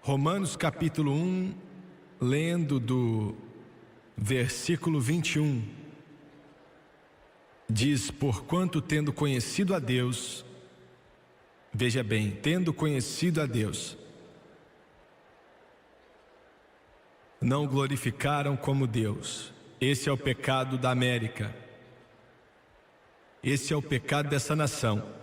Romanos capítulo 1, lendo do versículo 21, diz: porquanto tendo conhecido a Deus, veja bem, tendo conhecido a Deus, não o glorificaram como Deus. Esse é o pecado da América. Esse é o pecado dessa nação.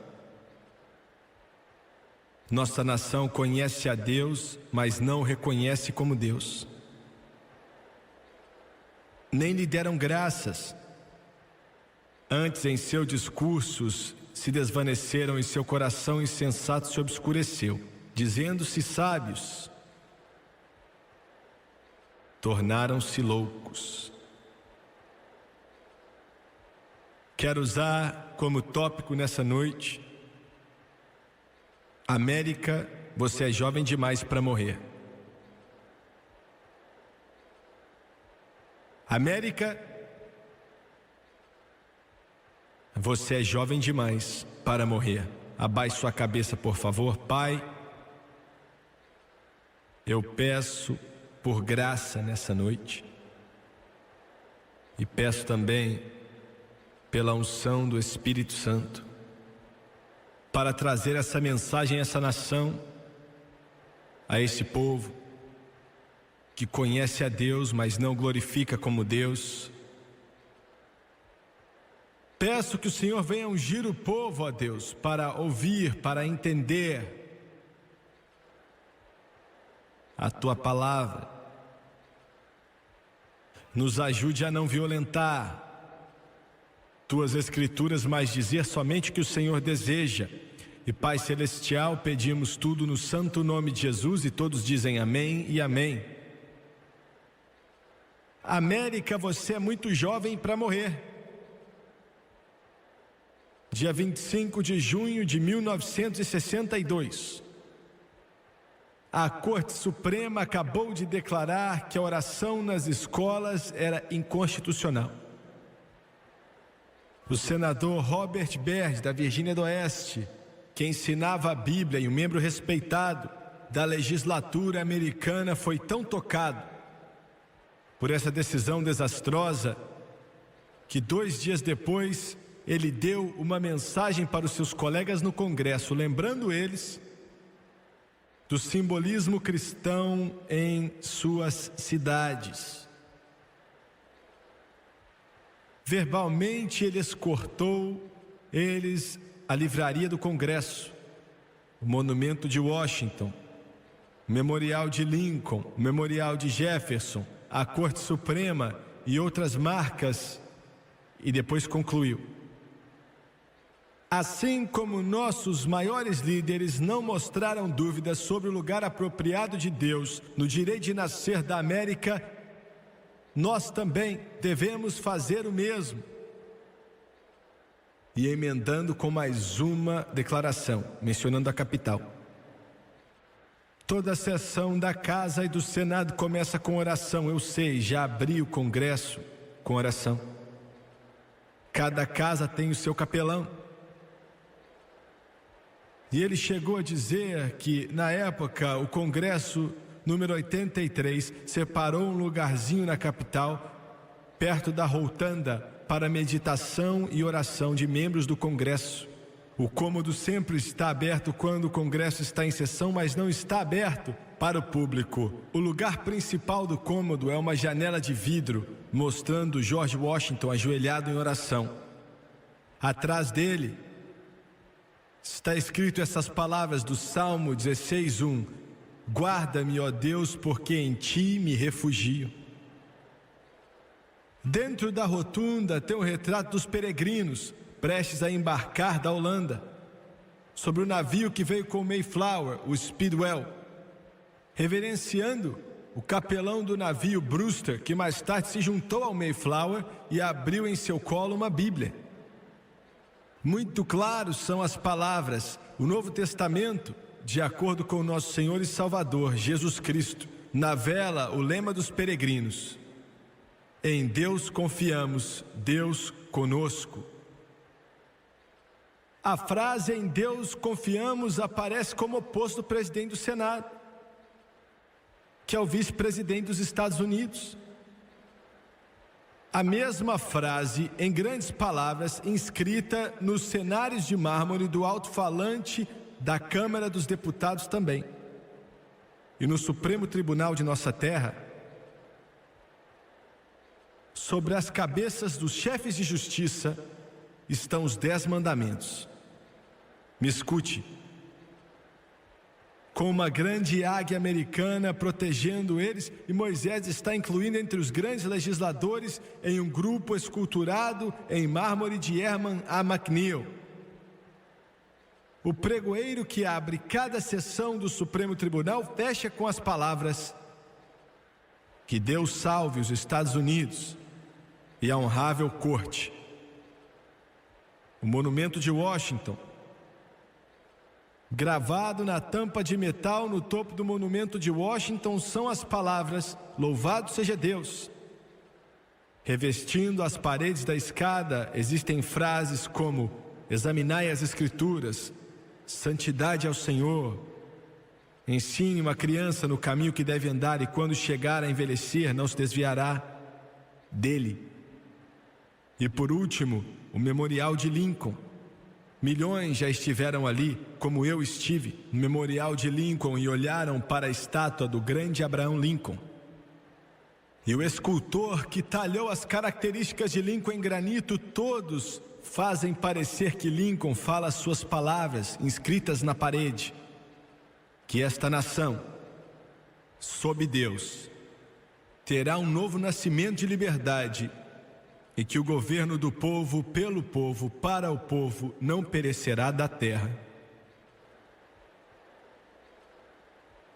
Nossa nação conhece a Deus, mas não o reconhece como Deus. Nem lhe deram graças. Antes, em seus discursos, se desvaneceram e seu coração insensato se obscureceu. Dizendo-se sábios, tornaram-se loucos. Quero usar como tópico nessa noite: América, você é jovem demais para morrer. América, você é jovem demais para morrer. Abaixe sua cabeça, por favor. Pai, eu peço por graça nessa noite, e peço também pela unção do Espírito Santo, para trazer essa mensagem a essa nação, a esse povo que conhece a Deus, mas não glorifica como Deus. Peço que o Senhor venha ungir o povo, ó Deus, para ouvir, para entender a Tua palavra. Nos ajude a não violentar Tuas Escrituras, mas dizer somente o que o Senhor deseja. E Pai Celestial, pedimos tudo no santo nome de Jesus, e todos dizem amém e amém. América, você é muito jovem para morrer. Dia 25 de junho de 1962, a Corte Suprema acabou de declarar que a oração nas escolas era inconstitucional. O senador Robert Byrd, da Virgínia do Oeste, que ensinava a Bíblia e um membro respeitado da legislatura americana, foi tão tocado por essa decisão desastrosa que 2 dias depois ele deu uma mensagem para os seus colegas no Congresso, lembrando eles do simbolismo cristão em suas cidades. Verbalmente ele exortou eles a livraria do Congresso, o monumento de Washington, o memorial de Lincoln, o memorial de Jefferson, a Corte Suprema e outras marcas, e depois concluiu: assim como nossos maiores líderes não mostraram dúvidas sobre o lugar apropriado de Deus no direito de nascer da América, nós também devemos fazer o mesmo. E emendando com mais uma declaração, mencionando a capital: toda a sessão da Casa e do Senado começa com oração. Eu sei, já abri o Congresso com oração. Cada casa tem o seu capelão. E ele chegou a dizer que, na época, o Congresso número 83 separou um lugarzinho na capital, perto da rotunda, para meditação e oração de membros do Congresso. O cômodo sempre está aberto quando o Congresso está em sessão, mas não está aberto para o público. O lugar principal do cômodo é uma janela de vidro, mostrando George Washington ajoelhado em oração. Atrás dele está escrito essas palavras do Salmo 16:1: guarda-me, ó Deus, porque em ti me refugio. Dentro da rotunda tem o retrato dos peregrinos prestes a embarcar da Holanda, sobre o navio que veio com o Mayflower, o Speedwell, reverenciando o capelão do navio Brewster, que mais tarde se juntou ao Mayflower e abriu em seu colo uma Bíblia. Muito claros são as palavras: o Novo Testamento, de acordo com o nosso Senhor e Salvador, Jesus Cristo, na vela o lema dos peregrinos: em Deus confiamos, Deus conosco. A frase "em Deus confiamos" aparece como oposto do presidente do Senado. que é o vice-presidente dos Estados Unidos. A mesma frase, em grandes palavras, inscrita nos cenários de mármore do alto-falante da Câmara dos Deputados também. E no Supremo Tribunal de nossa terra, sobre as cabeças dos chefes de justiça, estão os 10 mandamentos. Me escute. Com uma grande águia americana protegendo eles, e Moisés está incluído entre os grandes legisladores em um grupo esculturado em mármore de Herman A. McNeil. O pregoeiro que abre cada sessão do Supremo Tribunal fecha com as palavras: que Deus salve os Estados Unidos e a honrável corte. O monumento de Washington, gravado na tampa de metal no topo do monumento de Washington, são as palavras: louvado seja Deus. Revestindo as paredes da escada, existem frases como: examinai as Escrituras, santidade ao Senhor, ensine uma criança no caminho que deve andar, e quando chegar a envelhecer não se desviará dele. E por último, o memorial de Lincoln. Milhões já estiveram ali, como eu estive, no memorial de Lincoln, e olharam para a estátua do grande Abraham Lincoln. E o escultor que talhou as características de Lincoln em granito, todos fazem parecer que Lincoln fala as suas palavras inscritas na parede: que esta nação, sob Deus, terá um novo nascimento de liberdade, e que o governo do povo, pelo povo, para o povo, não perecerá da terra.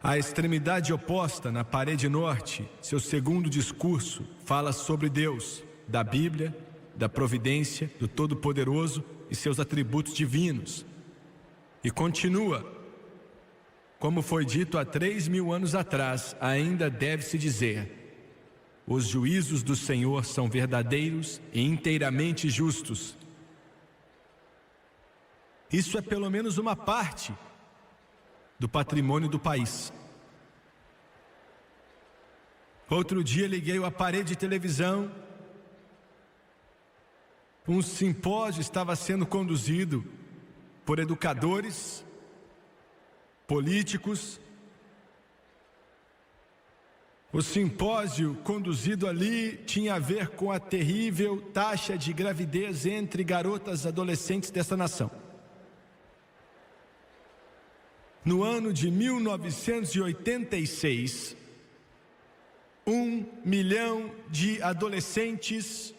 À extremidade oposta, na parede norte, seu segundo discurso fala sobre Deus, da Bíblia, da providência, do Todo-Poderoso e seus atributos divinos. E continua: como foi dito há 3.000 anos atrás, ainda deve-se dizer: os juízos do Senhor são verdadeiros e inteiramente justos. Isso é pelo menos uma parte do patrimônio do país. Outro dia liguei o aparelho de televisão. Um simpósio estava sendo conduzido por educadores, políticos. O simpósio conduzido ali tinha a ver com a terrível taxa de gravidez entre garotas adolescentes dessa nação. No ano de 1986, 1 milhão de adolescentes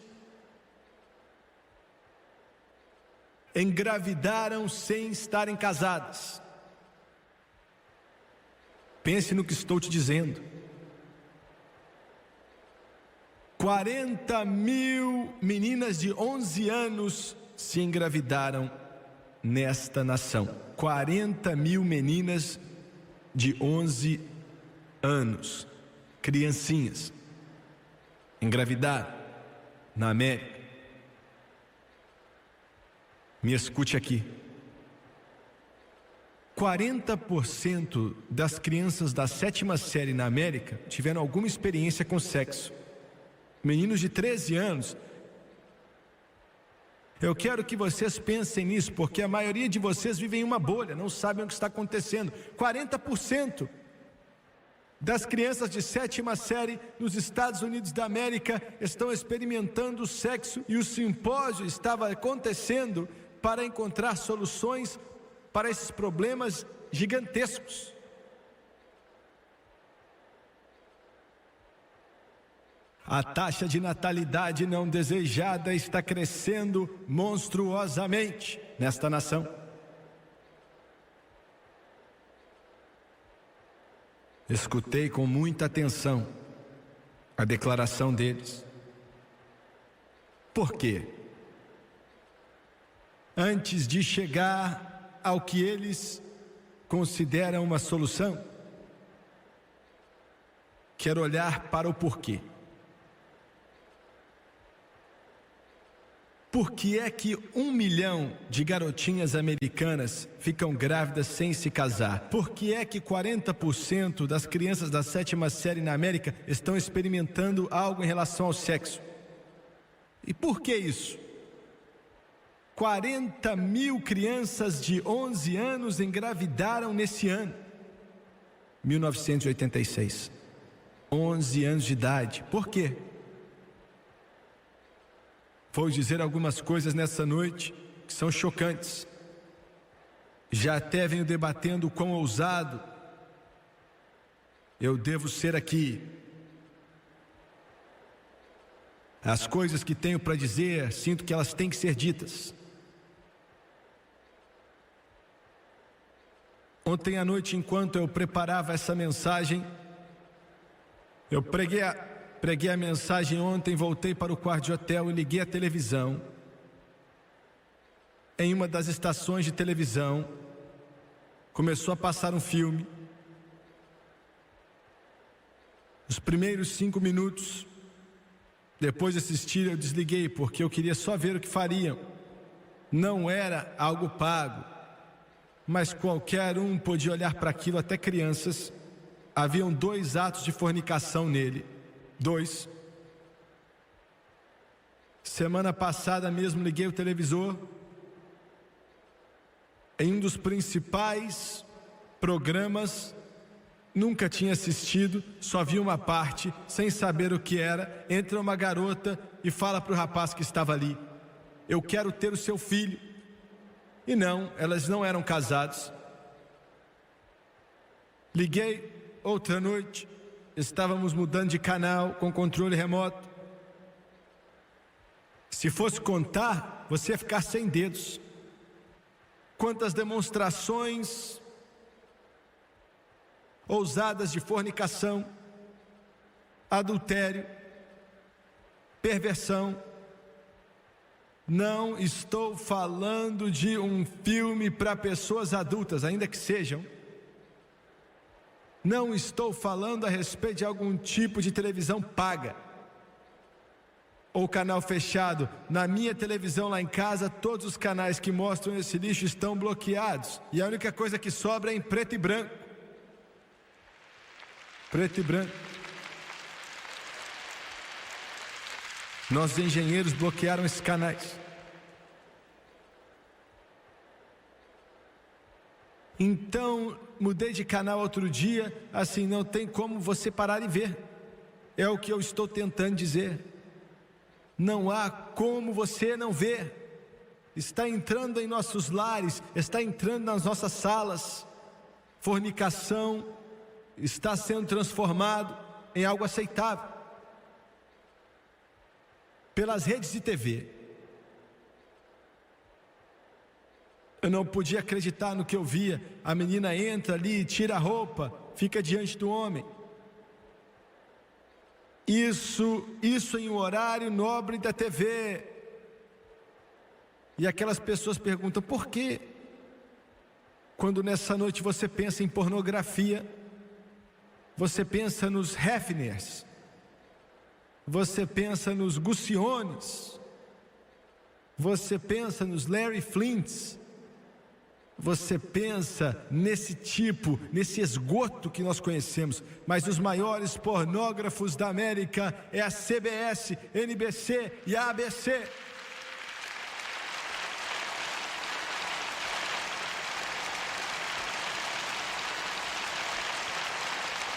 engravidaram sem estarem casadas. Pense no que estou te dizendo. 40 mil meninas de 11 anos se engravidaram nesta nação. 40 mil meninas de 11 anos, criancinhas, engravidaram na América. Me escute aqui. 40% das crianças da 7ª série na América tiveram alguma experiência com sexo. Meninos de 13 anos. Eu quero que vocês pensem nisso, porque a maioria de vocês vive em uma bolha, não sabem o que está acontecendo. 40% das crianças de 7ª série nos Estados Unidos da América estão experimentando sexo, e o simpósio estava acontecendo para encontrar soluções para esses problemas gigantescos. A taxa de natalidade não desejada está crescendo monstruosamente nesta nação. Escutei com muita atenção a declaração deles. Por quê? Antes de chegar ao que eles consideram uma solução, quero olhar para o porquê. Por que é que 1 milhão de garotinhas americanas ficam grávidas sem se casar? Por que é que 40% das crianças da 7ª série na América estão experimentando algo em relação ao sexo? E por que isso? 40 mil crianças de 11 anos engravidaram nesse ano, 1986. 11 anos de idade. Por quê? Vou dizer algumas coisas nessa noite que são chocantes. Já até venho debatendo o quão ousado eu devo ser aqui. As coisas que tenho para dizer, sinto que elas têm que ser ditas. Ontem à noite, enquanto eu preparava essa mensagem, eu preguei a mensagem ontem, voltei para o quarto de hotel e liguei a televisão. Em uma das estações de televisão, começou a passar um filme. Os primeiros 5 minutos, depois de assistir, eu desliguei, porque eu queria só ver o que fariam. Não era algo pago, mas qualquer um podia olhar para aquilo, até crianças. Haviam 2 atos de fornicação nele. 2. Semana passada mesmo liguei o televisor. Em um dos principais programas, nunca tinha assistido, só vi uma parte, sem saber o que era. Entra uma garota e fala para o rapaz que estava ali: eu quero ter o seu filho. E não, elas não eram casados. Liguei outra noite, estávamos mudando de canal com controle remoto. Se fosse contar, você ia ficar sem dedos. Quantas demonstrações ousadas de fornicação, adultério, perversão. Não estou falando de um filme para pessoas adultas, ainda que sejam. Não estou falando a respeito de algum tipo de televisão paga ou canal fechado. Na minha televisão lá em casa, todos os canais que mostram esse lixo estão bloqueados. E a única coisa que sobra é em preto e branco. Preto e branco. Nossos engenheiros bloquearam esses canais. Então, mudei de canal outro dia, assim, não tem como você parar e ver. É o que eu estou tentando dizer. Não há como você não ver. Está entrando em nossos lares, está entrando nas nossas salas. Fornicação está sendo transformado em algo aceitável. Pelas redes de TV. Eu não podia acreditar no que eu via. A menina entra ali, tira a roupa, fica diante do homem. Isso em um horário nobre da TV. E aquelas pessoas perguntam: por quê? Quando nessa noite você pensa em pornografia, você pensa nos Hefners, você pensa nos Gucciones, você pensa nos Larry Flints, você pensa nesse esgoto que nós conhecemos. Mas os maiores pornógrafos da América é a CBS, NBC e a ABC.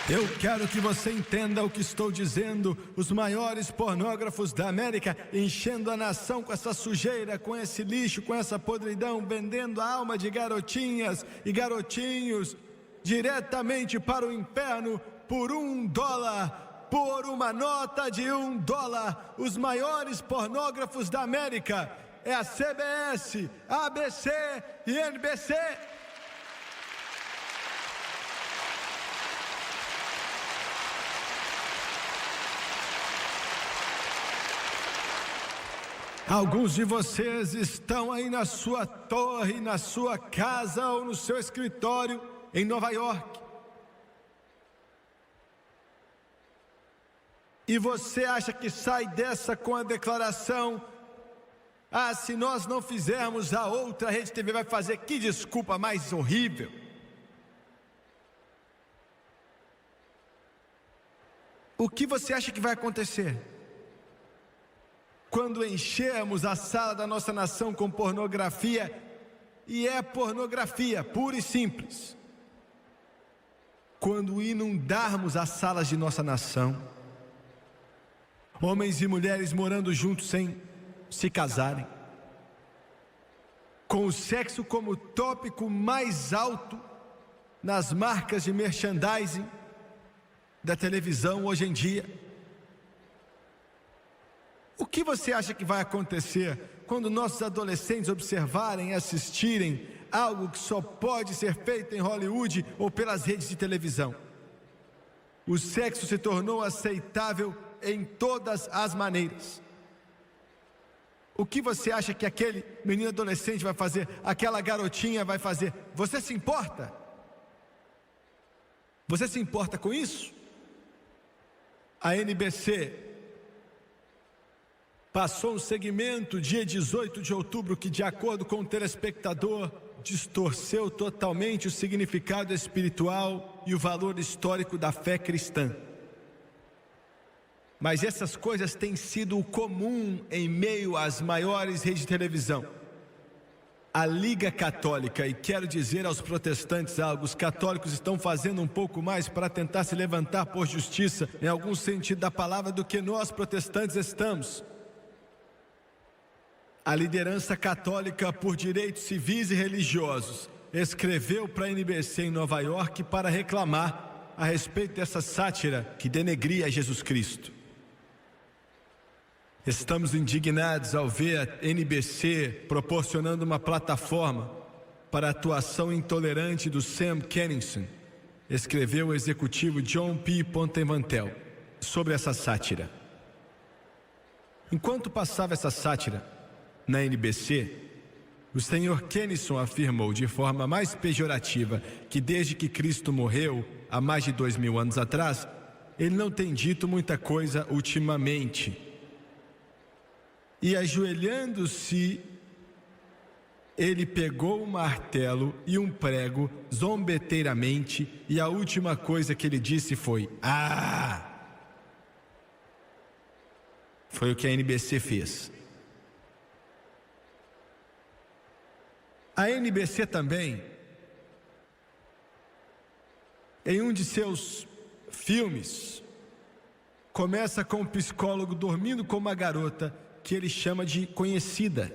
Eu quero que você entenda o que estou dizendo. Os maiores pornógrafos da América enchendo a nação com essa sujeira, com esse lixo, com essa podridão, vendendo a alma de garotinhas e garotinhos diretamente para o inferno por $1, por uma nota de $1. Os maiores pornógrafos da América é a CBS, ABC e NBC. Alguns de vocês estão aí na sua torre, na sua casa ou no seu escritório em Nova York. E você acha que sai dessa com a declaração: Ah, se nós não fizermos, a outra rede TV vai fazer. Que desculpa mais horrível. O que você acha que vai acontecer quando enchermos a sala da nossa nação com pornografia? E é pornografia, pura e simples. Quando inundarmos as salas de nossa nação, homens e mulheres morando juntos sem se casarem, com o sexo como tópico mais alto nas marcas de merchandising da televisão hoje em dia. O que você acha que vai acontecer quando nossos adolescentes observarem e assistirem algo que só pode ser feito em Hollywood ou pelas redes de televisão? O sexo se tornou aceitável em todas as maneiras. O que você acha que aquele menino adolescente vai fazer? Aquela garotinha vai fazer? Você se importa? Você se importa com isso? A NBC passou um segmento dia 18 de outubro que, de acordo com o telespectador, distorceu totalmente o significado espiritual e o valor histórico da fé cristã. Mas essas coisas têm sido o comum em meio às maiores redes de televisão. A Liga Católica, e quero dizer aos protestantes algo, os católicos estão fazendo um pouco mais para tentar se levantar por justiça, em algum sentido da palavra, do que nós protestantes estamos. A liderança católica por direitos civis e religiosos escreveu para a NBC em Nova York para reclamar a respeito dessa sátira que denegria Jesus Cristo. Estamos indignados ao ver a NBC proporcionando uma plataforma para a atuação intolerante do Sam Kinison, escreveu o executivo John P. Pontevantel sobre essa sátira. Enquanto passava essa sátira na NBC, o Sr. Kinison afirmou de forma mais pejorativa que desde que Cristo morreu, há mais de 2000 anos atrás, ele não tem dito muita coisa ultimamente. E ajoelhando-se, ele pegou um martelo e um prego zombeteiramente, e a última coisa que ele disse foi: "Ah!" Foi o que a NBC fez. A NBC também, em um de seus filmes, começa com um psicólogo dormindo com uma garota que ele chama de conhecida.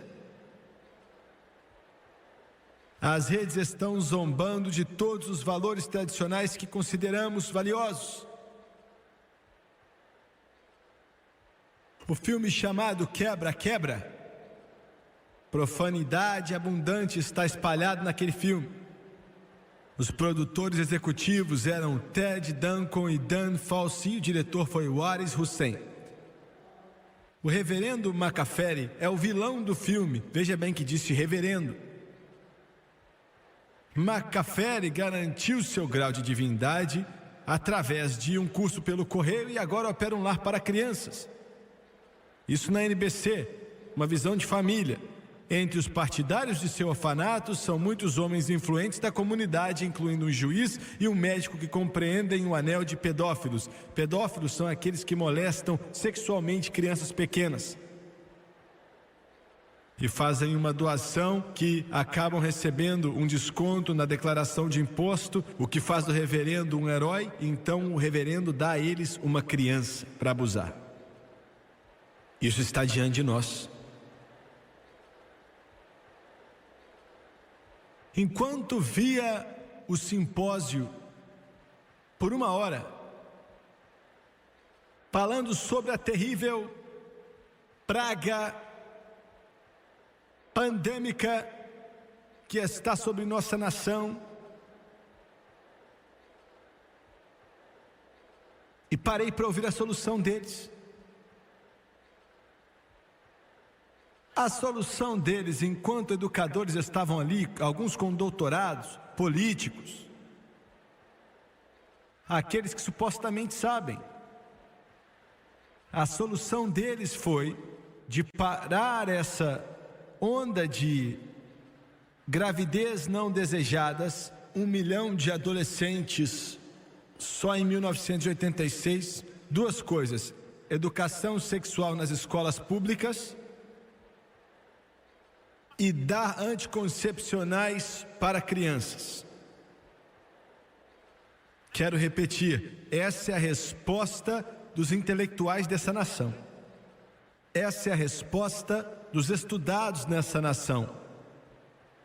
As redes estão zombando de todos os valores tradicionais que consideramos valiosos. O filme chamado Quebra-Quebra, profanidade abundante está espalhado naquele filme. Os produtores executivos eram Ted Duncan e Dan Falsi, o diretor foi Waris Hussein. O reverendo Macaferi é o vilão do filme. Veja bem que disse reverendo. Macaferi garantiu seu grau de divindade através de um curso pelo correio e agora opera um lar para crianças. Isso na NBC, uma visão de família. Entre os partidários de seu orfanato são muitos homens influentes da comunidade, incluindo um juiz e um médico que compreendem o anel de pedófilos. Pedófilos são aqueles que molestam sexualmente crianças pequenas e fazem uma doação que acabam recebendo um desconto na declaração de imposto, o que faz do reverendo um herói. Então o reverendo dá a eles uma criança para abusar. Isso está diante de nós. Enquanto via o simpósio por 1 hora, falando sobre a terrível praga pandêmica que está sobre nossa nação, e parei para ouvir a solução deles. A solução deles, enquanto educadores estavam ali, alguns com doutorados, políticos, aqueles que supostamente sabem, a solução deles foi de parar essa onda de gravidez não desejadas, 1 milhão de adolescentes só em 1986. Duas coisas: educação sexual nas escolas públicas e dar anticoncepcionais para crianças. Quero repetir, essa é a resposta dos intelectuais dessa nação. Essa é a resposta dos estudados nessa nação.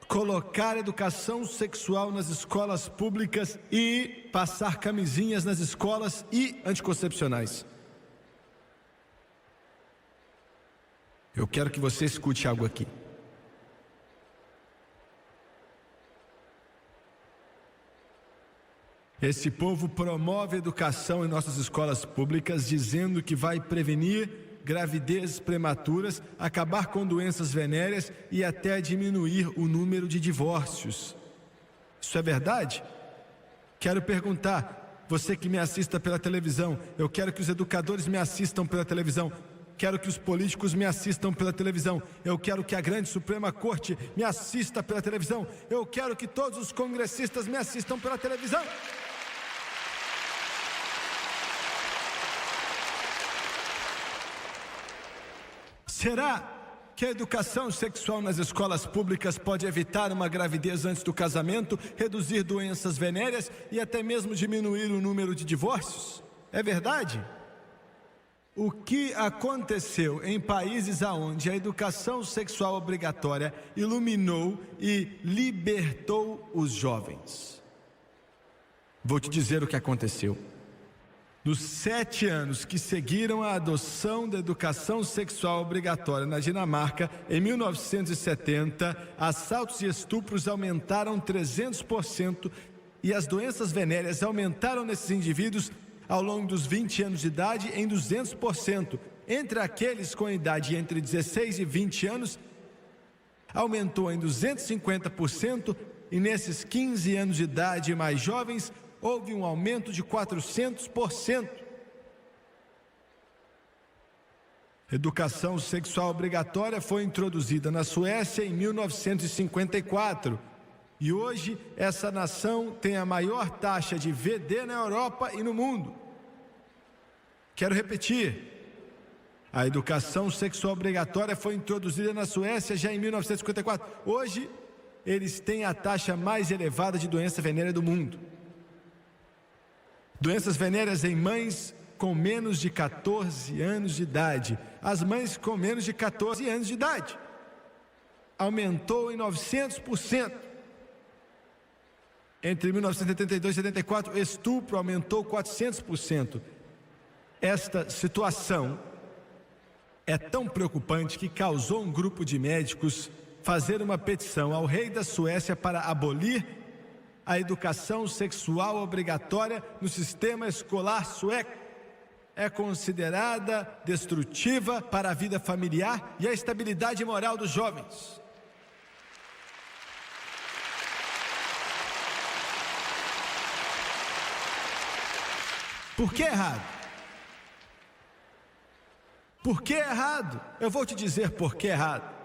Colocar educação sexual nas escolas públicas e passar camisinhas nas escolas e anticoncepcionais. Eu quero que você escute algo aqui. Esse povo promove educação em nossas escolas públicas, dizendo que vai prevenir gravidezes prematuras, acabar com doenças venéreas e até diminuir o número de divórcios. Isso é verdade? Quero perguntar, você que me assista pela televisão, eu quero que os educadores me assistam pela televisão, quero que os políticos me assistam pela televisão, eu quero que a grande Suprema Corte me assista pela televisão, eu quero que todos os congressistas me assistam pela televisão. Será que a educação sexual nas escolas públicas pode evitar uma gravidez antes do casamento, reduzir doenças venéreas e até mesmo diminuir o número de divórcios? É verdade? O que aconteceu em países onde a educação sexual obrigatória iluminou e libertou os jovens? Vou te dizer o que aconteceu. Nos 7 anos que seguiram a adoção da educação sexual obrigatória na Dinamarca, em 1970, assaltos e estupros aumentaram 300% e as doenças venéreas aumentaram nesses indivíduos ao longo dos 20 anos de idade em 200%. Entre aqueles com idade entre 16 e 20 anos, aumentou em 250% e nesses 15 anos de idade mais jovens, houve um aumento de 400%. Educação sexual obrigatória foi introduzida na Suécia em 1954 e hoje essa nação tem a maior taxa de VD na Europa e no mundo. Quero repetir, a educação sexual obrigatória foi introduzida na Suécia já em 1954. Hoje eles têm a taxa mais elevada de doença venérea do mundo. Doenças venéreas em mães com menos de 14 anos de idade. As mães com menos de 14 anos de idade. Aumentou em 900%. Entre 1972 e 74, estupro aumentou 400%. Esta situação é tão preocupante que causou um grupo de médicos fazer uma petição ao rei da Suécia para abolir a educação sexual obrigatória no sistema escolar sueco. É considerada destrutiva para a vida familiar e a estabilidade moral dos jovens. Por que errado? Por que errado? Eu vou te dizer por que errado.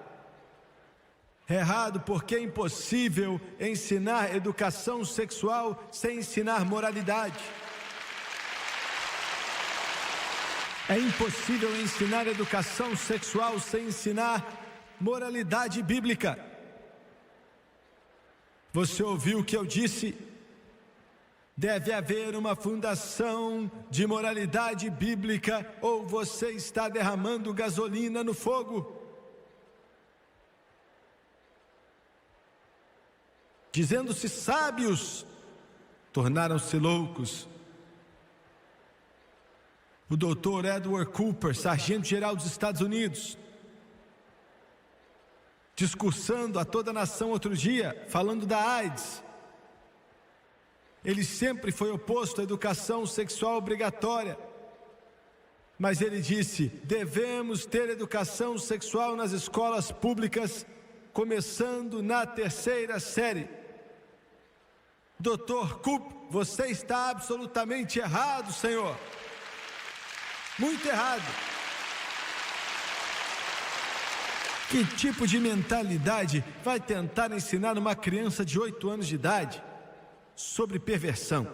É errado porque é impossível ensinar educação sexual sem ensinar moralidade. É impossível ensinar educação sexual sem ensinar moralidade bíblica. Você ouviu o que eu disse? Deve haver uma fundação de moralidade bíblica ou você está derramando gasolina no fogo. Dizendo-se sábios, tornaram-se loucos. O doutor Edward Cooper, sargento-geral dos Estados Unidos, discursando a toda a nação outro dia, falando da AIDS. Ele sempre foi oposto à educação sexual obrigatória. Mas ele disse, devemos ter educação sexual nas escolas públicas, começando na 3ª série. Doutor Coop, você está absolutamente errado, senhor. Muito errado. Que tipo de mentalidade vai tentar ensinar uma criança de 8 anos de idade sobre perversão?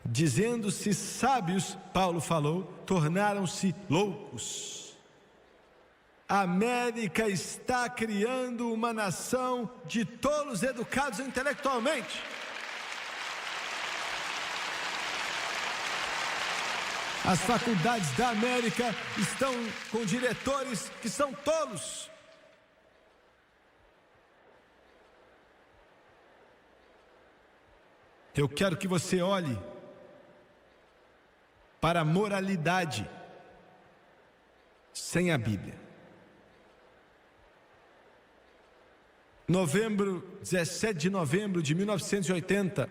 Dizendo-se sábios, Paulo falou, tornaram-se loucos. A América está criando uma nação de tolos educados intelectualmente. As faculdades da América estão com diretores que são tolos. Eu quero que você olhe para a moralidade sem a Bíblia. 17 de novembro de 1980,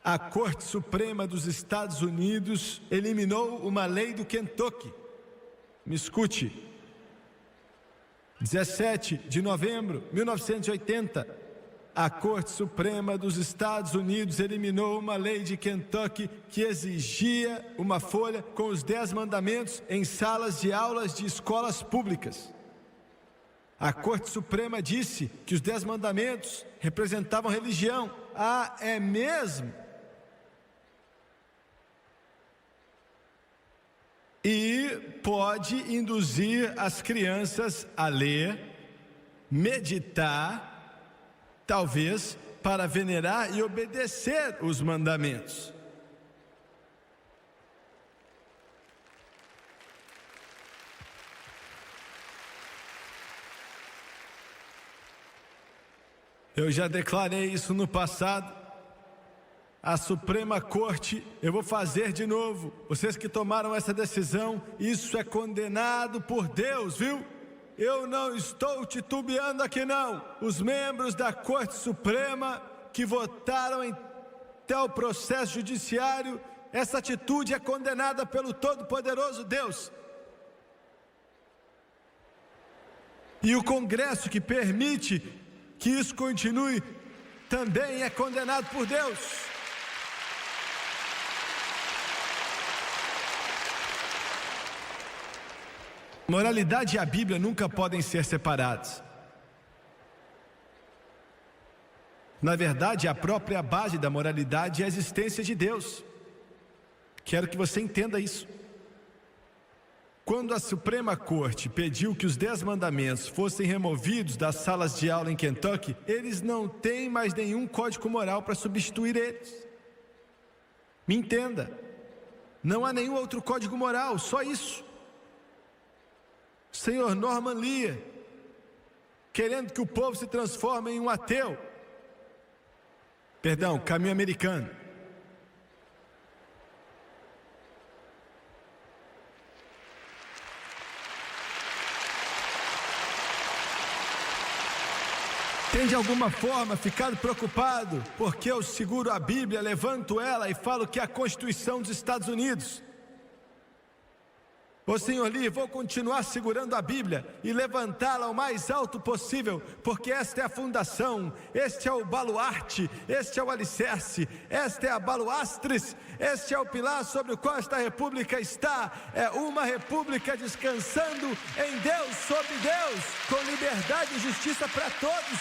a Corte Suprema dos Estados Unidos eliminou uma lei do Kentucky. Me escute. 17 de novembro de 1980, a Corte Suprema dos Estados Unidos eliminou uma lei de Kentucky que exigia uma folha com os 10 mandamentos em salas de aulas de escolas públicas. A Corte Suprema disse que os 10 mandamentos representavam religião. Ah, é mesmo? E pode induzir as crianças a ler, meditar, talvez para venerar e obedecer os mandamentos. Eu já declarei isso no passado. A Suprema Corte, eu vou fazer de novo. Vocês que tomaram essa decisão, isso é condenado por Deus, viu? Eu não estou titubeando aqui não. Os membros da Corte Suprema que votaram em tal processo judiciário, essa atitude é condenada pelo Todo-Poderoso Deus. E o Congresso que permite que isso continue também é condenado por Deus. Moralidade e a Bíblia nunca podem ser separados. Na verdade, a própria base da moralidade é a existência de Deus. Quero que você entenda isso. Quando a Suprema Corte pediu que os 10 mandamentos fossem removidos das salas de aula em Kentucky, eles não têm mais nenhum código moral para substituir eles. Me entenda, não há nenhum outro código moral, só isso. Senhor Norman Lear, querendo que o povo se transforme em um ateu. Perdão, caminho americano. Tem de alguma forma ficado preocupado porque eu seguro a Bíblia, levanto ela e falo que é a Constituição dos Estados Unidos? Ô Senhor Lee, vou continuar segurando a Bíblia e levantá-la o mais alto possível, porque esta é a fundação, este é o baluarte, este é o alicerce, esta é a baluastres, este é o pilar sobre o qual esta república está. É uma república descansando em Deus, sobre Deus, com liberdade e justiça para todos.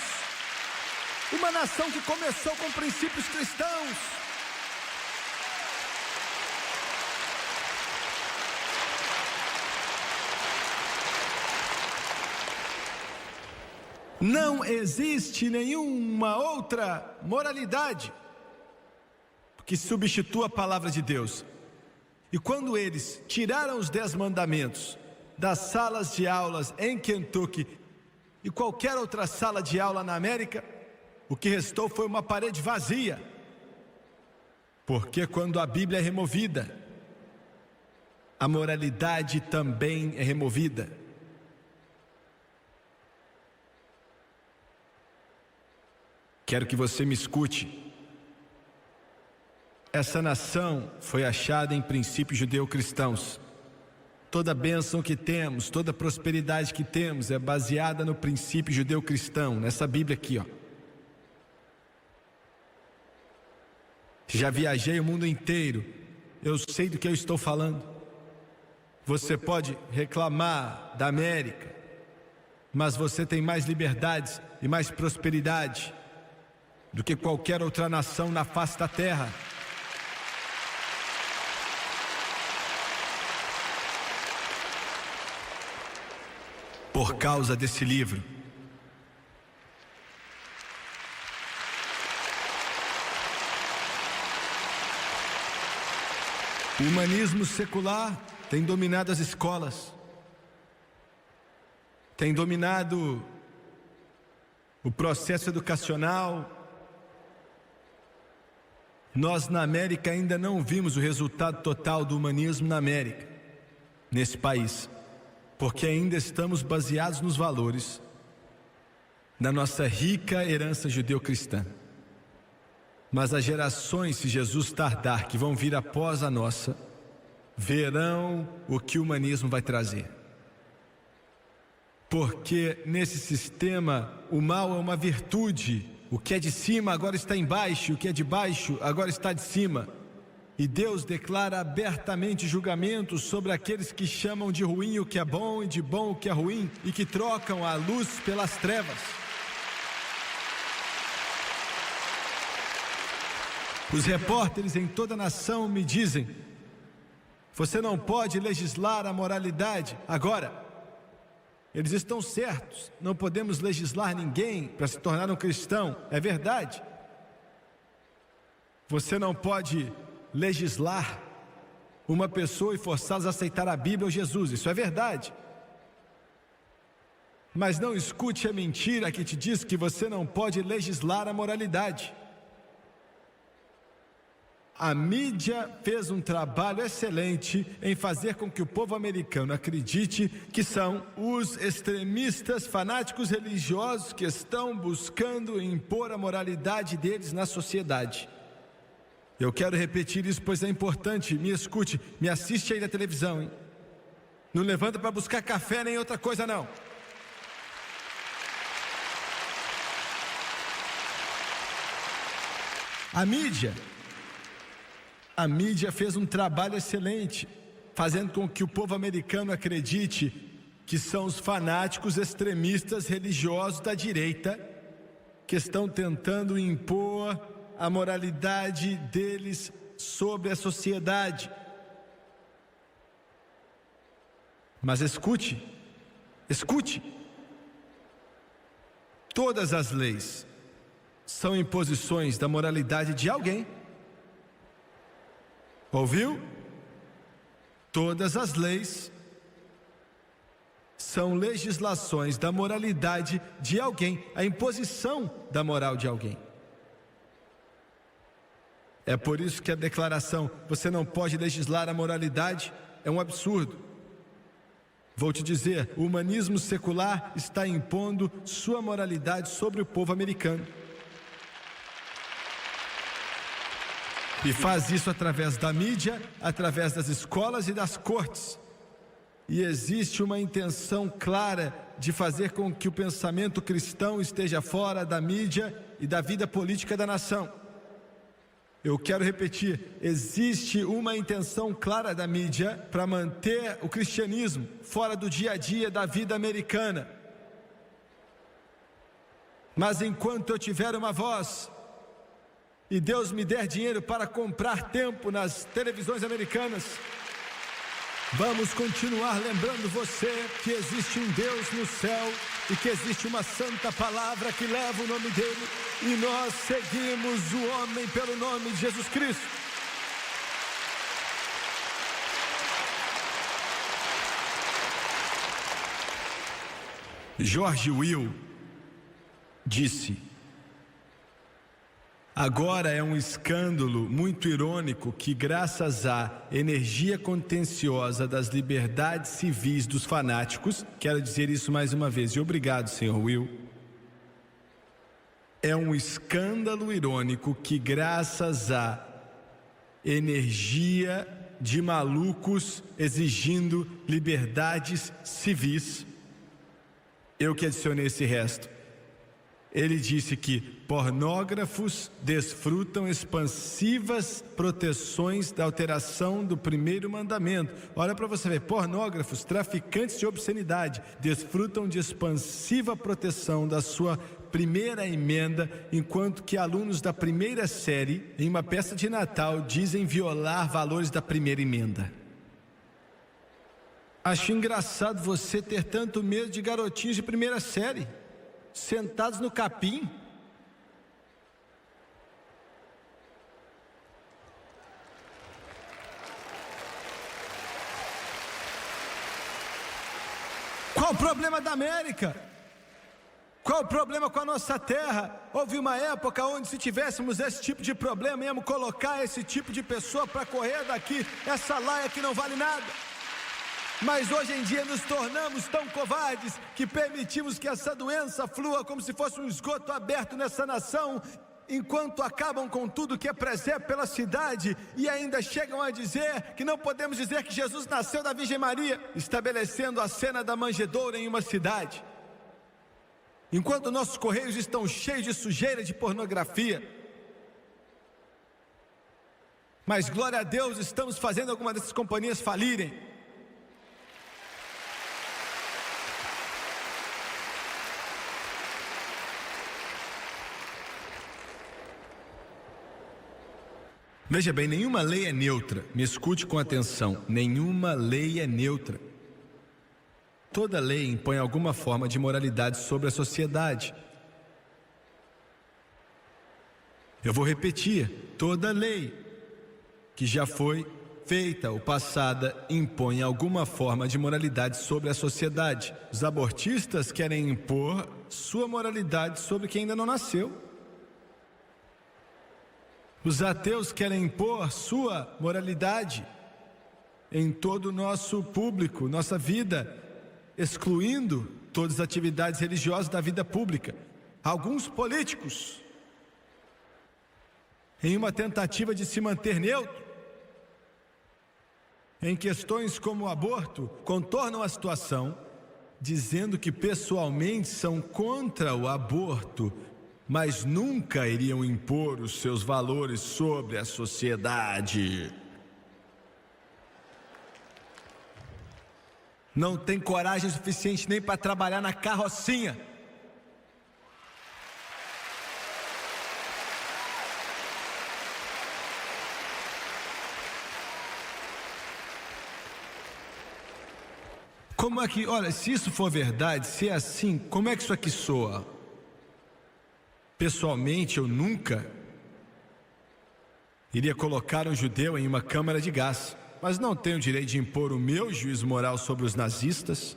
Uma nação que começou com princípios cristãos. Não existe nenhuma outra moralidade que substitua a palavra de Deus. E quando eles tiraram os 10 mandamentos das salas de aulas em Kentucky e qualquer outra sala de aula na América, o que restou foi uma parede vazia. Porque quando a Bíblia é removida, a moralidade também é removida. Quero que você me escute. Essa nação foi achada em princípios judeu-cristãos. Toda bênção que temos, toda prosperidade que temos é baseada no princípio judeu-cristão, nessa Bíblia aqui, ó. Já viajei o mundo inteiro, eu sei do que eu estou falando. Você pode reclamar da América, mas você tem mais liberdades e mais prosperidade do que qualquer outra nação na face da terra. Por causa desse livro. O humanismo secular tem dominado as escolas, tem dominado o processo educacional. Nós na América ainda não vimos o resultado total do humanismo na América, nesse país, porque ainda estamos baseados nos valores da nossa rica herança judeu-cristã. Mas as gerações, se Jesus tardar, que vão vir após a nossa, verão o que o humanismo vai trazer. Porque nesse sistema o mal é uma virtude. O que é de cima agora está embaixo, o que é de baixo agora está de cima. E Deus declara abertamente julgamentos sobre aqueles que chamam de ruim o que é bom e de bom o que é ruim, e que trocam a luz pelas trevas. Os repórteres em toda a nação me dizem: você não pode legislar a moralidade agora. Eles estão certos, não podemos legislar ninguém para se tornar um cristão, é verdade. Você não pode legislar uma pessoa e forçá-los a aceitar a Bíblia ou Jesus, isso é verdade. Mas não escute a mentira que te diz que você não pode legislar a moralidade. A mídia fez um trabalho excelente em fazer com que o povo americano acredite que são os extremistas fanáticos religiosos que estão buscando impor a moralidade deles na sociedade. Eu quero repetir isso, pois é importante. Me escute, me assiste aí na televisão, hein? Não levanta para buscar café nem outra coisa não. A mídia fez um trabalho excelente, fazendo com que o povo americano acredite que são os fanáticos extremistas religiosos da direita que estão tentando impor a moralidade deles sobre a sociedade. Mas escute, todas as leis são imposições da moralidade de alguém. Ouviu? Todas as leis são legislações da moralidade de alguém, a imposição da moral de alguém. É por isso que a declaração, você não pode legislar a moralidade, é um absurdo. Vou te dizer, o humanismo secular está impondo sua moralidade sobre o povo americano. E faz isso através da mídia, através das escolas e das cortes. E existe uma intenção clara de fazer com que o pensamento cristão esteja fora da mídia e da vida política da nação. Eu quero repetir, existe uma intenção clara da mídia para manter o cristianismo fora do dia a dia da vida americana. Mas enquanto eu tiver uma voz e Deus me der dinheiro para comprar tempo nas televisões americanas, vamos continuar lembrando você que existe um Deus no céu e que existe uma santa palavra que leva o nome dele, e nós seguimos o homem pelo nome de Jesus Cristo. George Will disse: agora é um escândalo muito irônico que, graças à energia contenciosa das liberdades civis dos fanáticos, quero dizer isso mais uma vez, e obrigado, Sr. Will. É um escândalo irônico que, graças à energia de malucos exigindo liberdades civis, eu que adicionei esse resto, Ele disse que pornógrafos desfrutam expansivas proteções da alteração do primeiro mandamento. Olha para você ver, pornógrafos, traficantes de obscenidade, desfrutam de expansiva proteção da sua primeira emenda, enquanto que alunos da primeira série, em uma peça de Natal, dizem violar valores da primeira emenda. Acho engraçado você ter tanto medo de garotinhos de primeira série, sentados no capim. Qual o problema da América? Qual o problema com a nossa terra? Houve uma época onde, se tivéssemos esse tipo de problema, íamos colocar esse tipo de pessoa para correr daqui, essa laia que não vale nada. Mas hoje em dia nos tornamos tão covardes que permitimos que essa doença flua como se fosse um esgoto aberto nessa nação, enquanto acabam com tudo que é presépio pela cidade e ainda chegam a dizer que não podemos dizer que Jesus nasceu da Virgem Maria, estabelecendo a cena da manjedoura em uma cidade. Enquanto nossos correios estão cheios de sujeira de pornografia. Mas glória a Deus, estamos fazendo alguma dessas companhias falirem. Veja bem, nenhuma lei é neutra. Me escute com atenção. Nenhuma lei é neutra. Toda lei impõe alguma forma de moralidade sobre a sociedade. Eu vou repetir. Toda lei que já foi feita ou passada impõe alguma forma de moralidade sobre a sociedade. Os abortistas querem impor sua moralidade sobre quem ainda não nasceu. Os ateus querem impor sua moralidade em todo o nosso público, nossa vida, excluindo todas as atividades religiosas da vida pública. Alguns políticos, em uma tentativa de se manter neutro, em questões como o aborto, contornam a situação, dizendo que pessoalmente são contra o aborto, mas nunca iriam impor os seus valores sobre a sociedade. Não tem coragem suficiente nem para trabalhar na carrocinha. Como é que, olha, se isso for verdade, se é assim, como é que isso aqui soa? Pessoalmente, eu nunca iria colocar um judeu em uma câmara de gás, mas não tenho o direito de impor o meu juízo moral sobre os nazistas.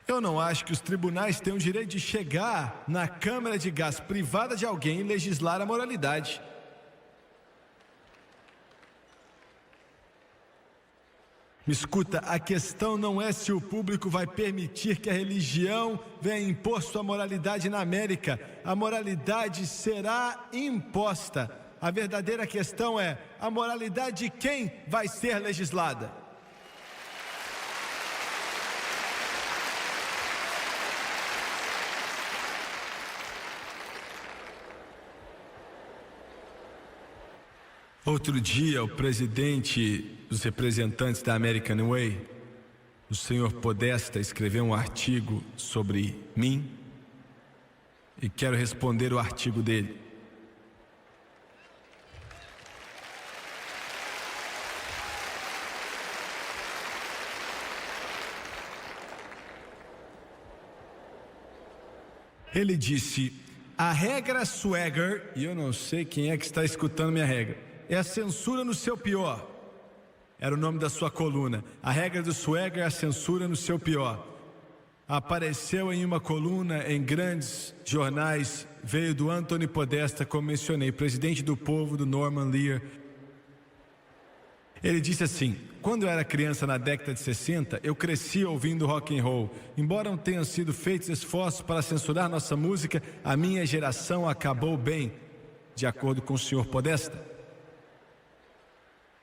Eu não acho que os tribunais tenham o direito de chegar na câmara de gás privada de alguém e legislar a moralidade. Me escuta, a questão não é se o público vai permitir que a religião venha impor sua moralidade na América. A moralidade será imposta. A verdadeira questão é a moralidade de quem vai ser legislada. Outro dia, o presidente dos representantes da American Way, o senhor Podesta, escreveu um artigo sobre mim e quero responder o artigo dele. Ele disse: a regra Swagger, e eu não sei quem é que está escutando minha regra, é a censura no seu pior. Era o nome da sua coluna. A regra do Swagger é a censura no seu pior. Apareceu em uma coluna em grandes jornais, veio do Anthony Podesta, como mencionei, presidente do povo do Norman Lear. Ele disse assim: quando eu era criança na década de 60, eu cresci ouvindo rock and roll. Embora não tenham sido feitos esforços para censurar nossa música, a minha geração acabou bem, de acordo com o senhor Podesta.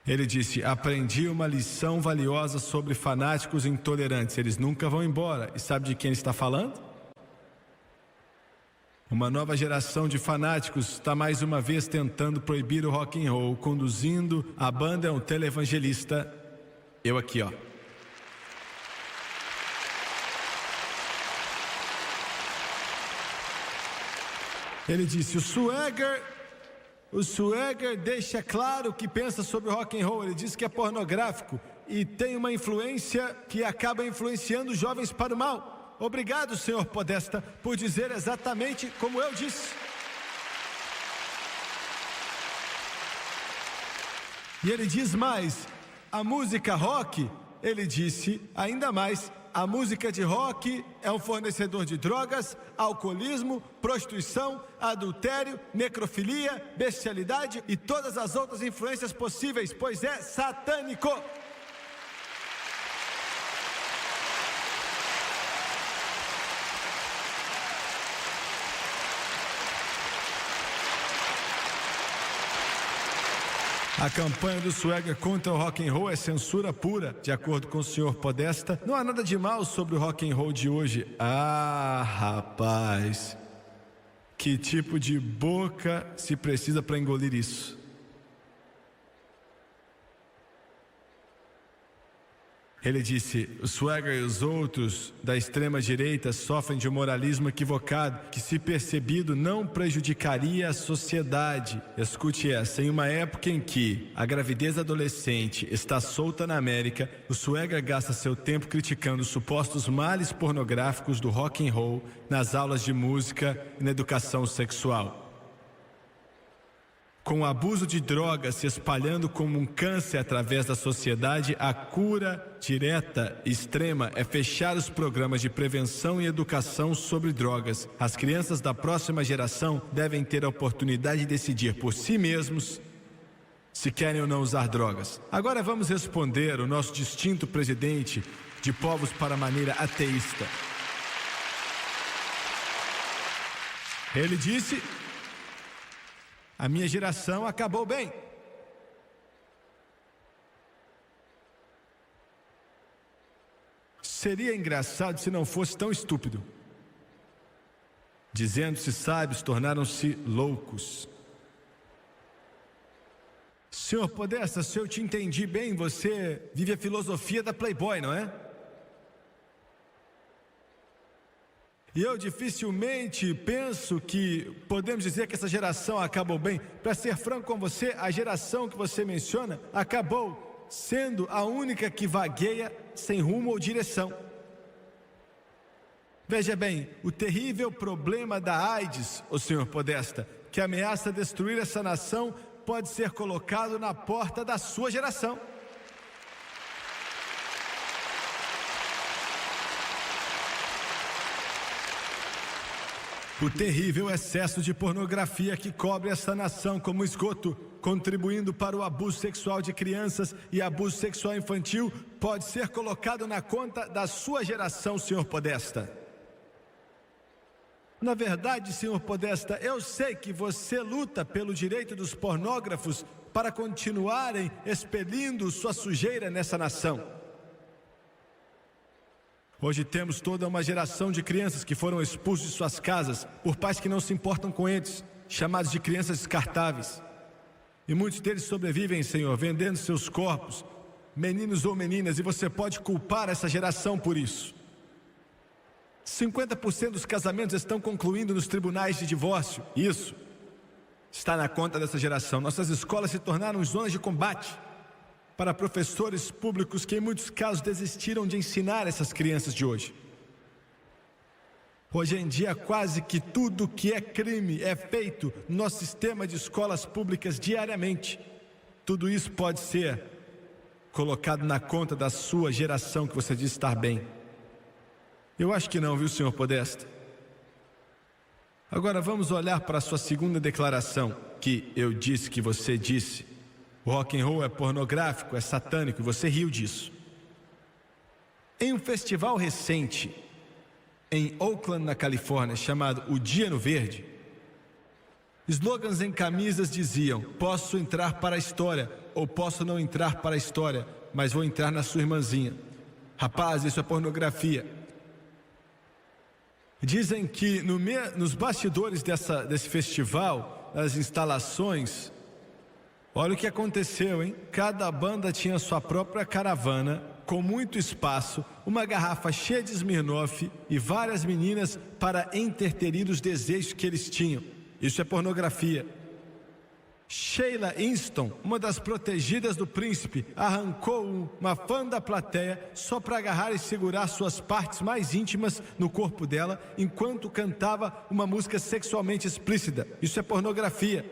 Ele disse: aprendi uma lição valiosa sobre fanáticos intolerantes. Eles nunca vão embora. E sabe de quem ele está falando? Uma nova geração de fanáticos está mais uma vez tentando proibir o rock and roll. Conduzindo a banda é um televangelista. Eu aqui, ó. Ele disse: o Swagger deixa claro o que pensa sobre o rock and roll. Ele diz que é pornográfico e tem uma influência que acaba influenciando os jovens para o mal. Obrigado, senhor Podesta, por dizer exatamente como eu disse. E ele diz mais: a música rock, ele disse ainda mais, a música de rock é um fornecedor de drogas, alcoolismo, prostituição, adultério, necrofilia, bestialidade e todas as outras influências possíveis, pois é satânico. A campanha do Swagger contra o rock and roll é censura pura, de acordo com o senhor Podesta. Não há nada de mal sobre o rock and roll de hoje. Ah, rapaz, que tipo de boca se precisa para engolir isso? Ele disse: o Swagger e os outros da extrema-direita sofrem de um moralismo equivocado que, se percebido, não prejudicaria a sociedade. Escute essa: em uma época em que a gravidez adolescente está solta na América, o Swagger gasta seu tempo criticando os supostos males pornográficos do rock and roll nas aulas de música e na educação sexual. Com o abuso de drogas se espalhando como um câncer através da sociedade, a cura direta e extrema é fechar os programas de prevenção e educação sobre drogas. As crianças da próxima geração devem ter a oportunidade de decidir por si mesmos se querem ou não usar drogas. Agora vamos responder o nosso distinto presidente de Povos para a Maneira Ateísta. Ele disse: a minha geração acabou bem. Seria engraçado se não fosse tão estúpido. Dizendo-se sábios, tornaram-se loucos. Senhor Podesta, se eu te entendi bem, você vive a filosofia da Playboy, não é? E eu dificilmente penso que podemos dizer que essa geração acabou bem. Para ser franco com você, a geração que você menciona acabou sendo a única que vagueia sem rumo ou direção. Veja bem, o terrível problema da AIDS, o senhor Podesta, que ameaça destruir essa nação, pode ser colocado na porta da sua geração. O terrível excesso de pornografia que cobre essa nação como esgoto, contribuindo para o abuso sexual de crianças e abuso sexual infantil, pode ser colocado na conta da sua geração, senhor Podesta. Na verdade, senhor Podesta, eu sei que você luta pelo direito dos pornógrafos para continuarem expelindo sua sujeira nessa nação. Hoje temos toda uma geração de crianças que foram expulsos de suas casas por pais que não se importam com eles, chamados de crianças descartáveis. E muitos deles sobrevivem, Senhor, vendendo seus corpos, meninos ou meninas, e você pode culpar essa geração por isso. 50% dos casamentos estão concluindo nos tribunais de divórcio. Isso está na conta dessa geração. Nossas escolas se tornaram zonas de combate para professores públicos que em muitos casos desistiram de ensinar essas crianças de hoje. Hoje em dia, quase que tudo que é crime é feito no nosso sistema de escolas públicas diariamente. Tudo isso pode ser colocado na conta da sua geração que você diz estar bem. Eu acho que não, viu, senhor Podesta? Agora vamos olhar para a sua segunda declaração, que eu disse que você disse. O rock and roll é pornográfico, é satânico, e você riu disso. Em um festival recente, em Oakland, na Califórnia, chamado O Dia no Verde, slogans em camisas diziam: posso entrar para a história, ou posso não entrar para a história, mas vou entrar na sua irmãzinha. Rapaz, isso é pornografia. Dizem que nos bastidores desse festival, nas instalações, olha o que aconteceu, hein? Cada banda tinha sua própria caravana, com muito espaço, uma garrafa cheia de Smirnoff e várias meninas para interterir os desejos que eles tinham. Isso é pornografia. Sheila Easton, uma das protegidas do príncipe, arrancou uma fã da plateia só para agarrar e segurar suas partes mais íntimas no corpo dela, enquanto cantava uma música sexualmente explícita. Isso é pornografia.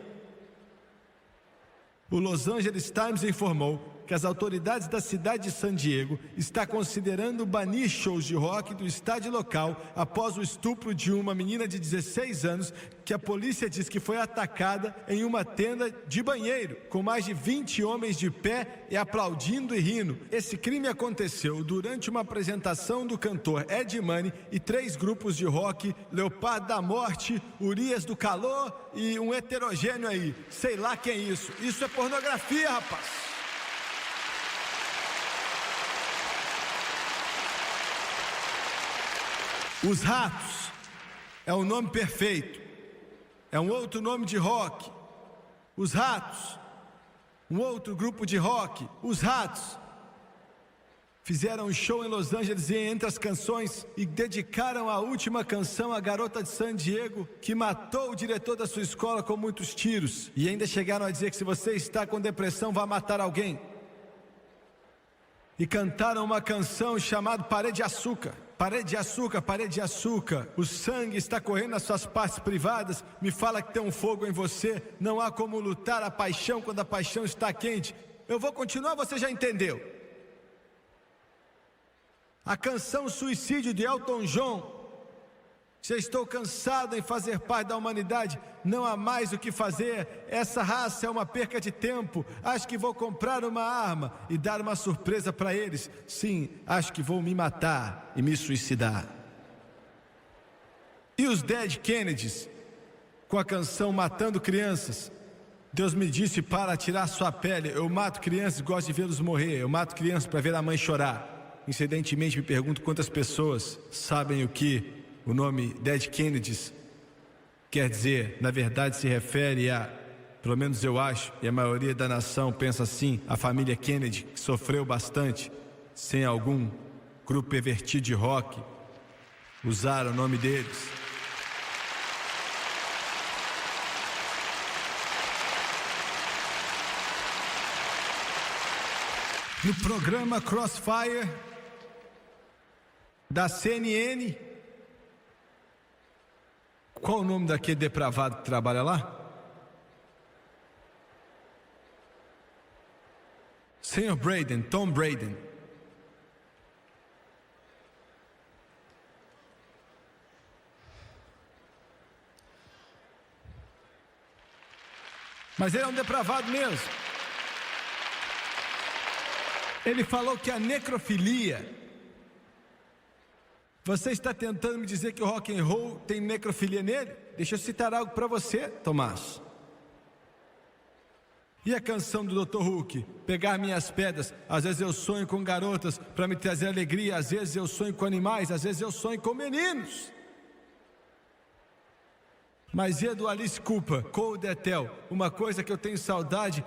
O Los Angeles Times informou que as autoridades da cidade de San Diego estão considerando banir shows de rock do estádio local após o estupro de uma menina de 16 anos que a polícia diz que foi atacada em uma tenda de banheiro, com mais de 20 homens de pé e aplaudindo e rindo. Esse crime aconteceu durante uma apresentação do cantor Ed Money e 3 grupos de rock, Leopardo da Morte, Urias do Calor e um heterogêneo aí, sei lá quem é isso. Isso é pornografia, rapaz. Os Ratos é um nome perfeito, é um outro nome de rock. Os Ratos, um outro grupo de rock. Os Ratos fizeram um show em Los Angeles e entre as canções e dedicaram a última canção à garota de San Diego que matou o diretor da sua escola com muitos tiros. E ainda chegaram a dizer que se você está com depressão, vá matar alguém. E cantaram uma canção chamada Parede de Açúcar. Parede de açúcar, parede de açúcar. O sangue está correndo nas suas partes privadas. Me fala que tem um fogo em você. Não há como lutar a paixão quando a paixão está quente. Eu vou continuar, você já entendeu. A canção Suicídio de Elton John. Já estou cansado em fazer parte da humanidade. Não há mais o que fazer. Essa raça é uma perca de tempo. Acho que vou comprar uma arma e dar uma surpresa para eles. Sim, acho que vou me matar e me suicidar. E os Dead Kennedys, com a canção Matando Crianças. Deus me disse para tirar sua pele. Eu mato crianças e gosto de vê-los morrer. Eu mato crianças para ver a mãe chorar. Incidentemente me pergunto quantas pessoas sabem o que o nome Dead Kennedys quer dizer. Na verdade se refere a, pelo menos eu acho, e a maioria da nação pensa assim, a família Kennedy, que sofreu bastante sem algum grupo pervertido de rock usar o nome deles. No programa Crossfire da CNN, qual o nome daquele depravado que trabalha lá? Sr. Braden, Tom Braden. Mas ele é um depravado mesmo. Ele falou que a necrofilia... Você está tentando me dizer que o rock and roll tem necrofilia nele? Deixa eu citar algo para você, Tomás. E a canção do Dr. Hook, Pegar Minhas Pedras? Às vezes eu sonho com garotas para me trazer alegria. Às vezes eu sonho com animais. Às vezes eu sonho com meninos. Mas e do Alice Cooper, Cold Etel? Uma coisa que eu tenho saudade...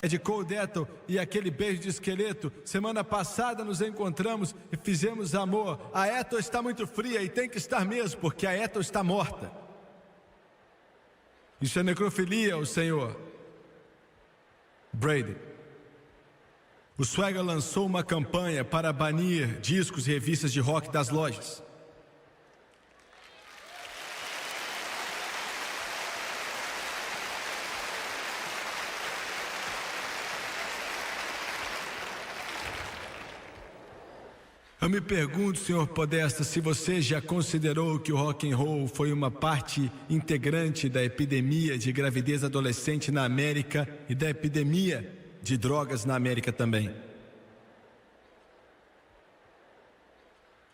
É de Cold Ethel e aquele beijo de esqueleto. Semana passada nos encontramos e fizemos amor. A Ethel está muito fria e tem que estar mesmo, porque a Ethel está morta. Isso é necrofilia, o senhor Brady. O Swagger lançou uma campanha para banir discos e revistas de rock das lojas. Eu me pergunto, senhor Podesta, se você já considerou que o rock and roll foi uma parte integrante da epidemia de gravidez adolescente na América e da epidemia de drogas na América também.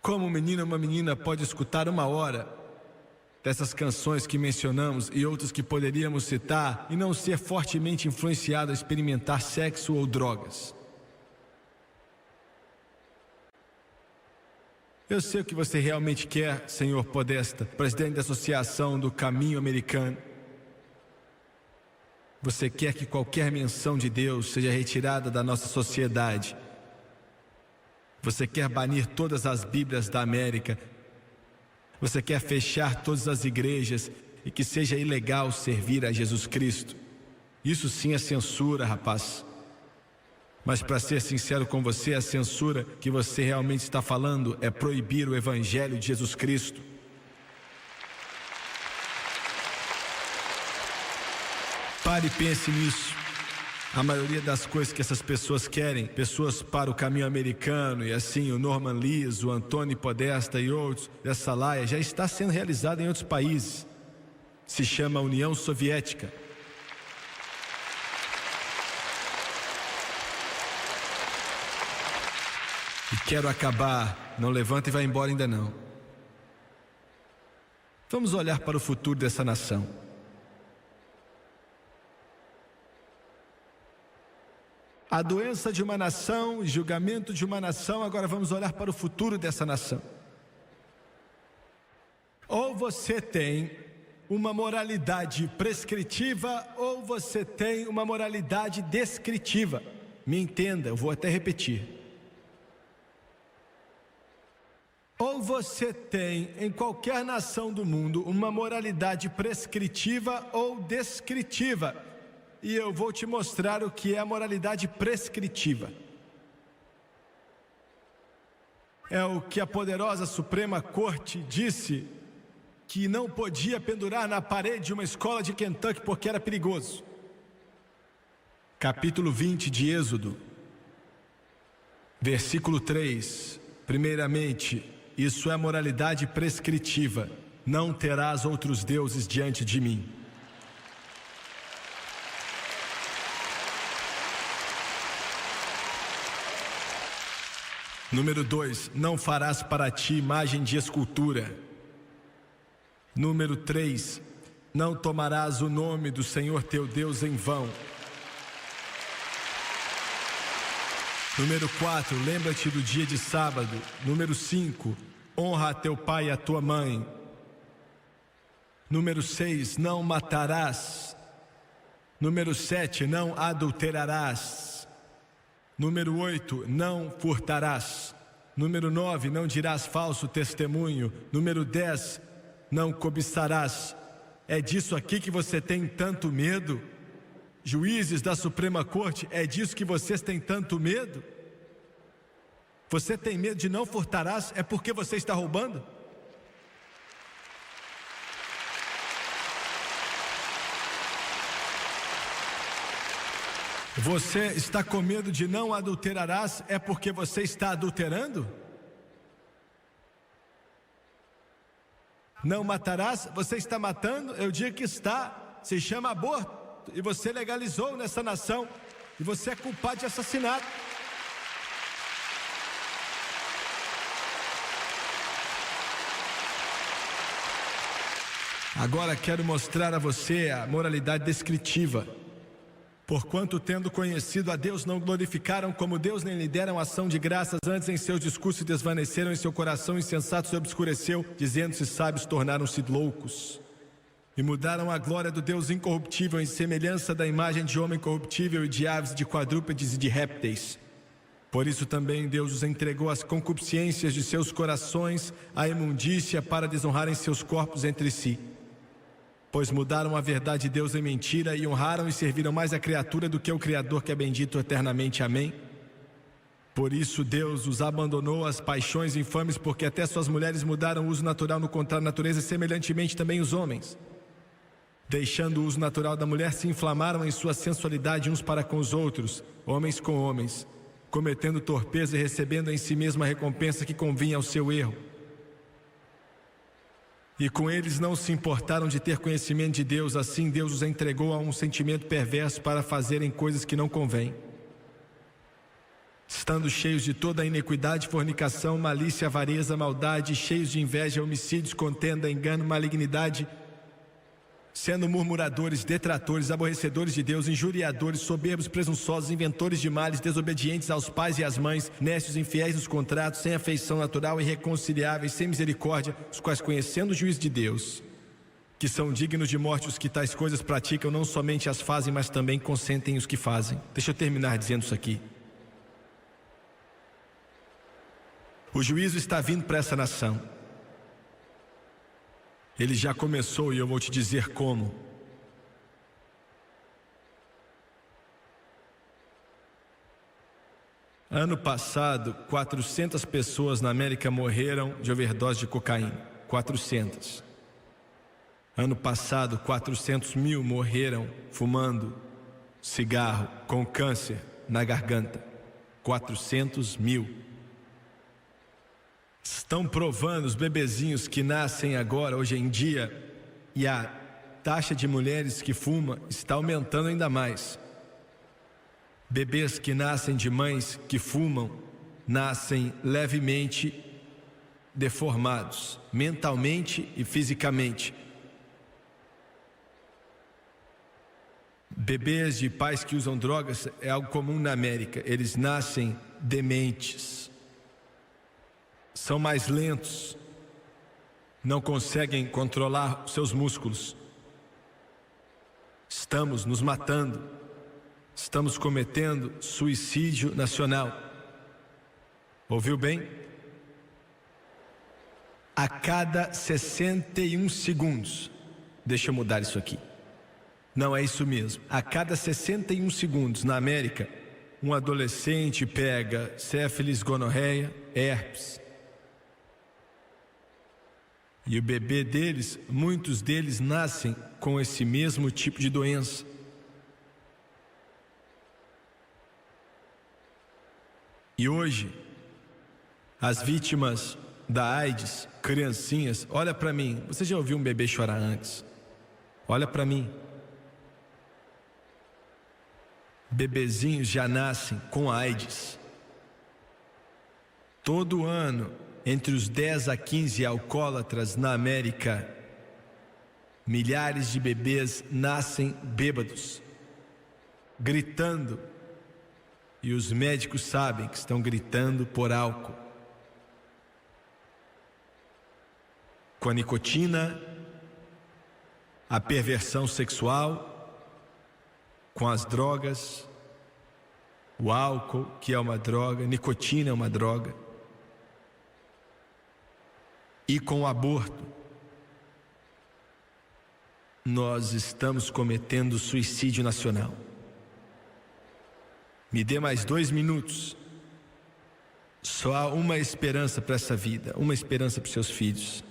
Como um menino ou uma menina pode escutar 1 hora dessas canções que mencionamos e outras que poderíamos citar e não ser fortemente influenciado a experimentar sexo ou drogas? Eu sei o que você realmente quer, senhor Podesta, presidente da Associação do Caminho Americano. Você quer que qualquer menção de Deus seja retirada da nossa sociedade. Você quer banir todas as Bíblias da América. Você quer fechar todas as igrejas e que seja ilegal servir a Jesus Cristo. Isso sim é censura, rapaz. Mas para ser sincero com você, a censura que você realmente está falando é proibir o Evangelho de Jesus Cristo. Pare e pense nisso. A maioria das coisas que essas pessoas querem, pessoas para o Caminho Americano e assim o Norman Lees, o Antônio Podesta e outros dessa laia, já está sendo realizada em outros países. Se chama União Soviética. E quero acabar, não levanta e vai embora ainda não. Vamos olhar para o futuro dessa nação. A doença de uma nação, o julgamento de uma nação, agora vamos olhar para o futuro dessa nação. Ou você tem uma moralidade prescritiva, ou você tem uma moralidade descritiva. Me entenda, eu vou até repetir. Ou você tem, em qualquer nação do mundo, uma moralidade prescritiva ou descritiva. E eu vou te mostrar o que é a moralidade prescritiva. É o que a poderosa Suprema Corte disse que não podia pendurar na parede de uma escola de Kentucky porque era perigoso. Capítulo 20 de Êxodo, versículo 3. Primeiramente, isso é a moralidade prescritiva. Não terás outros deuses diante de mim. Número 2, não farás para ti imagem de escultura. Número 3, não tomarás o nome do Senhor teu Deus em vão. Número 4, lembra-te do dia de sábado. Número 5, honra a teu pai e a tua mãe. Número 6, não matarás. Número 7, não adulterarás. Número 8, não furtarás. Número 9, não dirás falso testemunho. Número 10, não cobiçarás. É disso aqui que você tem tanto medo? Juízes da Suprema Corte, é disso que vocês têm tanto medo? Você tem medo de não furtarás? É porque você está roubando? Você está com medo de não adulterarás? É porque você está adulterando? Não matarás? Você está matando? Eu digo que está. Se chama aborto. E você legalizou nessa nação. E você é culpado de assassinato. Agora quero mostrar a você a moralidade descritiva. Porquanto, tendo conhecido a Deus, não glorificaram como Deus, nem lhe deram ação de graças, antes em seus discursos se desvaneceram, em seu coração insensato se obscureceu, dizendo-se sábios, tornaram-se loucos. E mudaram a glória do Deus incorruptível em semelhança da imagem de homem corruptível e de aves, de quadrúpedes e de répteis. Por isso também Deus os entregou às concupiscências de seus corações, à imundícia, para desonrarem seus corpos entre si. Pois mudaram a verdade de Deus em mentira e honraram e serviram mais a criatura do que o Criador, que é bendito eternamente. Amém. Por isso Deus os abandonou às paixões infames, porque até suas mulheres mudaram o uso natural no contrário da natureza, e semelhantemente também os homens, deixando o uso natural da mulher, se inflamaram em sua sensualidade uns para com os outros, homens com homens, cometendo torpeza e recebendo em si mesma a recompensa que convinha ao seu erro. E com eles não se importaram de ter conhecimento de Deus, assim Deus os entregou a um sentimento perverso para fazerem coisas que não convêm, estando cheios de toda a iniquidade, fornicação, malícia, avareza, maldade, cheios de inveja, homicídios, contenda, engano, malignidade, sendo murmuradores, detratores, aborrecedores de Deus, injuriadores, soberbos, presunçosos, inventores de males, desobedientes aos pais e às mães, necios, infiéis nos contratos, sem afeição natural, irreconciliáveis, sem misericórdia, os quais, conhecendo o juízo de Deus, que são dignos de morte os que tais coisas praticam, não somente as fazem, mas também consentem os que fazem. Deixa eu terminar dizendo isso aqui. O juízo está vindo para essa nação. Ele já começou e eu vou te dizer como. Ano passado, 400 pessoas na América morreram de overdose de cocaína. 400. Ano passado, 400 mil morreram fumando cigarro com câncer na garganta. 400 mil. Estão provando os bebezinhos que nascem agora, hoje em dia, e a taxa de mulheres que fumam está aumentando ainda mais. Bebês que nascem de mães que fumam nascem levemente deformados, mentalmente e fisicamente. Bebês de pais que usam drogas é algo comum na América. Eles nascem dementes. São mais lentos, não conseguem controlar seus músculos. Estamos nos matando, estamos cometendo suicídio nacional. Ouviu bem? A cada 61 segundos, deixa eu mudar isso aqui. Não é isso mesmo. A cada 61 segundos na América, um adolescente pega sífilis, gonorreia, herpes. E o bebê deles, muitos deles nascem com esse mesmo tipo de doença. E hoje, as vítimas da AIDS, criancinhas, olha para mim, você já ouviu um bebê chorar antes? Olha para mim. Bebezinhos já nascem com AIDS. Todo ano, entre os 10 a 15 alcoólatras na América, milhares de bebês nascem bêbados, gritando, e os médicos sabem que estão gritando por álcool. Com a nicotina, a perversão sexual, com as drogas, o álcool, que é uma droga, nicotina é uma droga, e com o aborto, nós estamos cometendo suicídio nacional. Me dê mais 2 minutos. Só há uma esperança para essa vida, uma esperança para os seus filhos.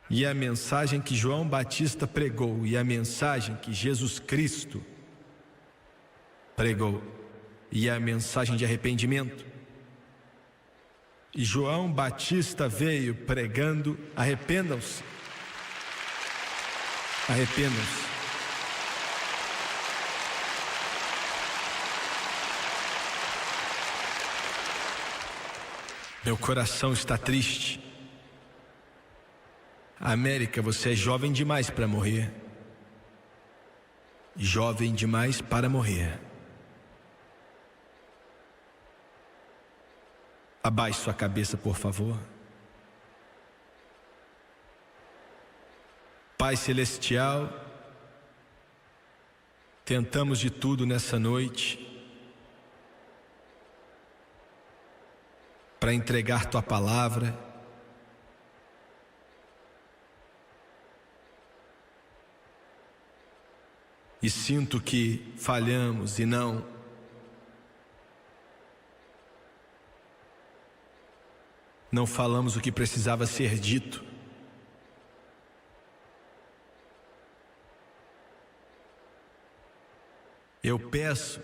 E a mensagem que João Batista pregou, e a mensagem que Jesus Cristo pregou, e a mensagem de arrependimento. E João Batista veio pregando: arrependam-se. Arrependam-se. Meu coração está triste. América, você é jovem demais para morrer. Jovem demais para morrer. Abaixe sua cabeça, por favor. Pai Celestial, tentamos de tudo nessa noite para entregar Tua palavra, e sinto que falhamos e não falamos o que precisava ser dito. Eu peço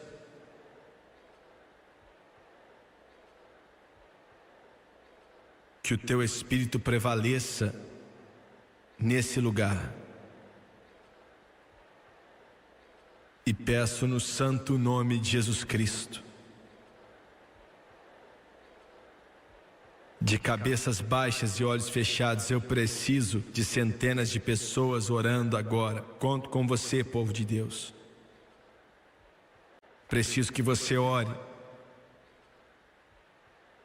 que o Teu Espírito prevaleça nesse lugar. E peço no santo nome de Jesus Cristo, de cabeças baixas e olhos fechados, eu preciso de centenas de pessoas orando agora. Conto com você, povo de Deus. Preciso que você ore.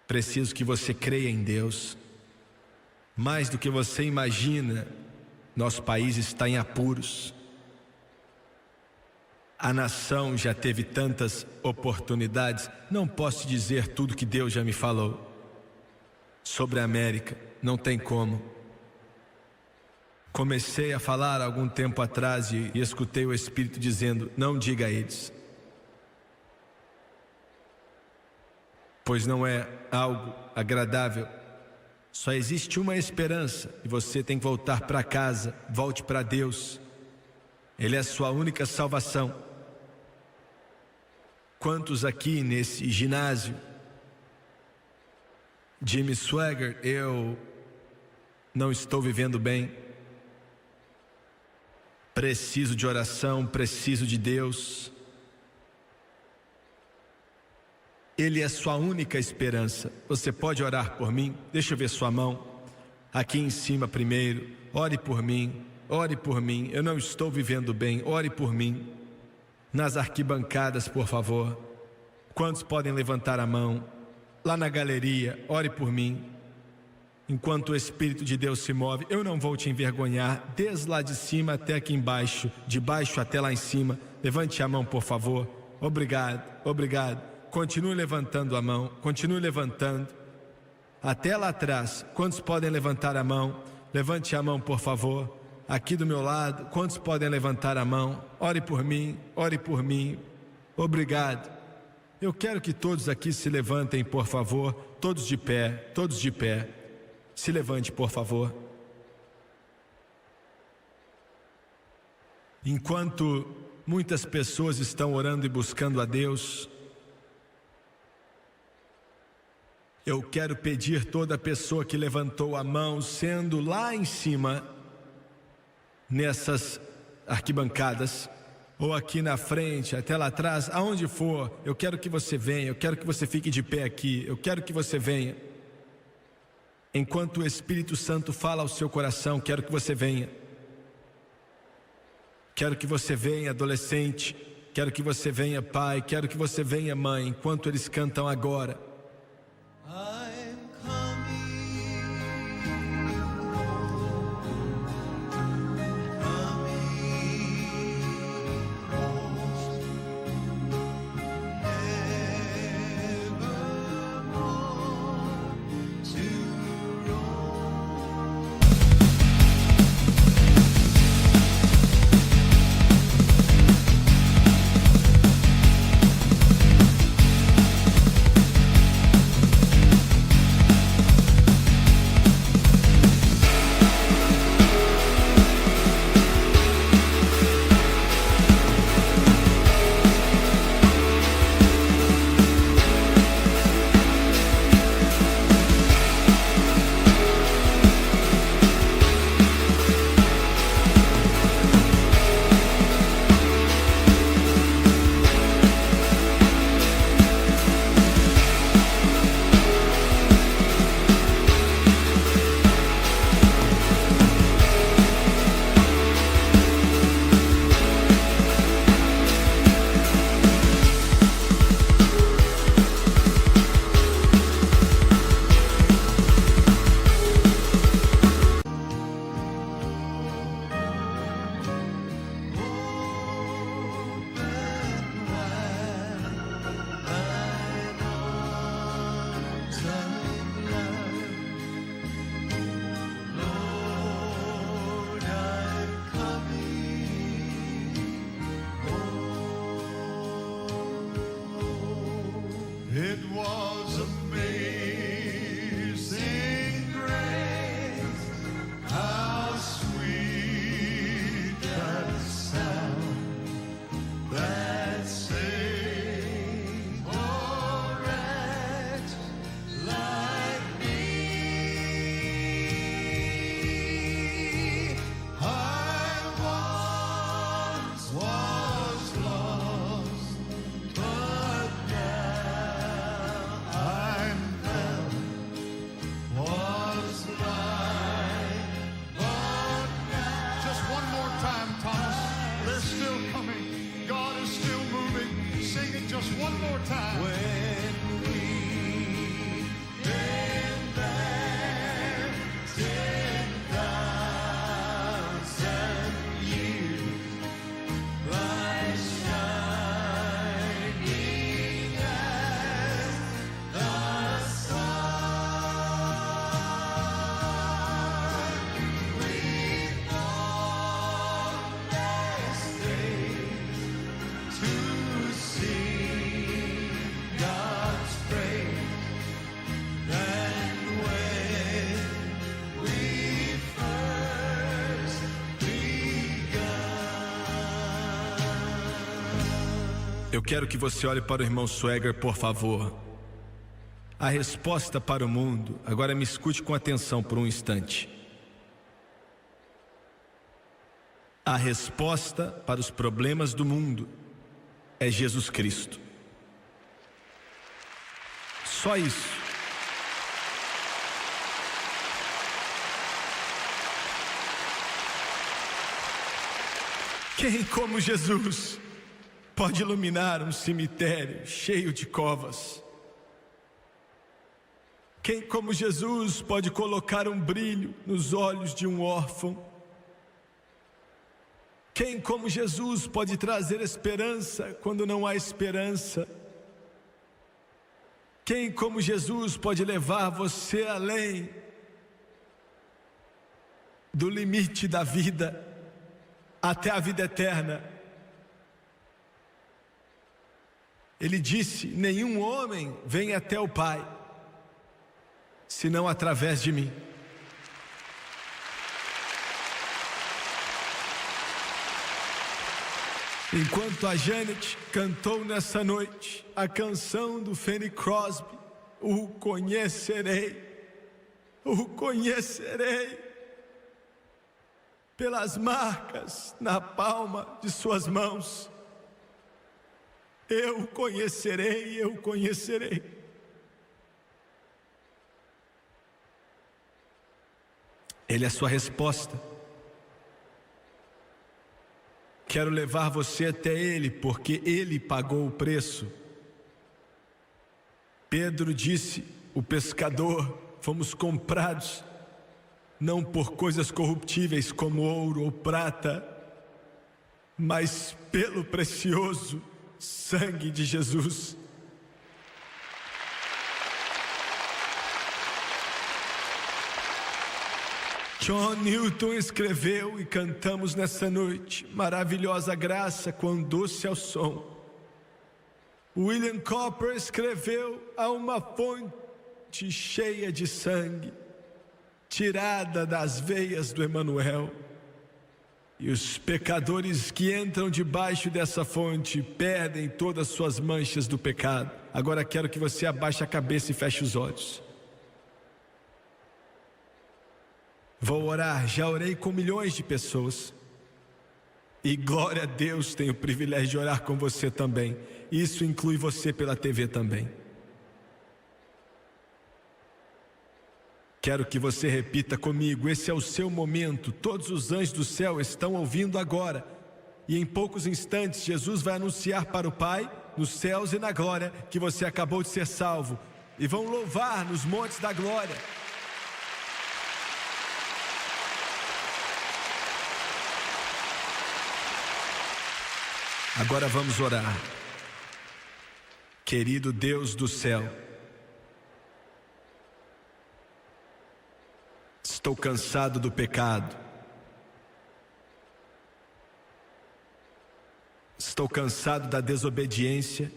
Preciso que você creia em Deus. Mais do que você imagina, nosso país está em apuros. A nação já teve tantas oportunidades. Não posso dizer tudo que Deus já me falou sobre a América, não tem como. Comecei a falar há algum tempo atrás e escutei o Espírito dizendo: não diga a eles, pois não é algo agradável. Só existe uma esperança e você tem que voltar para casa. Volte para Deus, Ele é a sua única salvação. Quantos aqui nesse ginásio, Jimmy Swaggart, eu não estou vivendo bem, preciso de oração, preciso de Deus. Ele é a sua única esperança. Você pode orar por mim? Deixa eu ver sua mão aqui em cima primeiro. Ore por mim, ore por mim. Eu não estou vivendo bem, ore por mim. Nas arquibancadas, por favor. Quantos podem levantar a mão? Lá na galeria, ore por mim. Enquanto o Espírito de Deus se move, eu não vou te envergonhar. Desde lá de cima até aqui embaixo, de baixo até lá em cima. Levante a mão, por favor. Obrigado, obrigado. Continue levantando a mão, continue levantando. Até lá atrás, quantos podem levantar a mão? Levante a mão, por favor. Aqui do meu lado, quantos podem levantar a mão? Ore por mim, ore por mim. Obrigado. Eu quero que todos aqui se levantem, por favor. Todos de pé, todos de pé. Se levante, por favor. Enquanto muitas pessoas estão orando e buscando a Deus, eu quero pedir toda pessoa que levantou a mão, sendo lá em cima, nessas arquibancadas, ou aqui na frente, até lá atrás, aonde for, eu quero que você venha, eu quero que você fique de pé aqui, eu quero que você venha. Enquanto o Espírito Santo fala ao seu coração, quero que você venha. Quero que você venha, adolescente, quero que você venha, pai, quero que você venha, mãe, enquanto eles cantam agora. It was amazing grace, how sweet that sound that saved a wretch like me. I once was lost, but now I'm found. Was blind, but now. Just one more time, Thomas. They're still coming. God is still moving. Sing it just one more time. When we've been there 10,000 years, light shining as the sun, we've known this day to sing God's praise. And when we first begun. Eu quero que você olhe para o irmão Swagger, por favor. A resposta para o mundo, agora me escute com atenção por um instante. A resposta para os problemas do mundo é Jesus Cristo. Só isso. Quem como Jesus pode iluminar um cemitério cheio de covas? Quem como Jesus pode colocar um brilho nos olhos de um órfão? Quem como Jesus pode trazer esperança quando não há esperança? Quem como Jesus pode levar você além do limite da vida até a vida eterna? Ele disse: nenhum homem vem até o Pai senão através de mim. Enquanto a Janet cantou nessa noite a canção do Fanny Crosby, o conhecerei pelas marcas na palma de suas mãos. Eu conhecerei. Ele é a sua resposta. Quero levar você até Ele, porque Ele pagou o preço. Pedro disse: o pescador, fomos comprados, não por coisas corruptíveis como ouro ou prata, mas pelo precioso sangue de Jesus. John Newton escreveu e cantamos nessa noite: maravilhosa graça, quão doce é o som. William Cowper escreveu: há uma fonte cheia de sangue, tirada das veias do Emanuel. E os pecadores que entram debaixo dessa fonte perdem todas suas manchas do pecado. Agora quero que você abaixe a cabeça e feche os olhos. Vou orar, já orei com milhões de pessoas. E glória a Deus, tenho o privilégio de orar com você também. Isso inclui você pela TV também. Quero que você repita comigo: esse é o seu momento. Todos os anjos do céu estão ouvindo agora. E em poucos instantes Jesus vai anunciar para o Pai, nos céus e na glória, que você acabou de ser salvo. E vão louvar nos montes da glória. Agora vamos orar. Querido Deus do céu, estou cansado do pecado. Estou cansado da desobediência.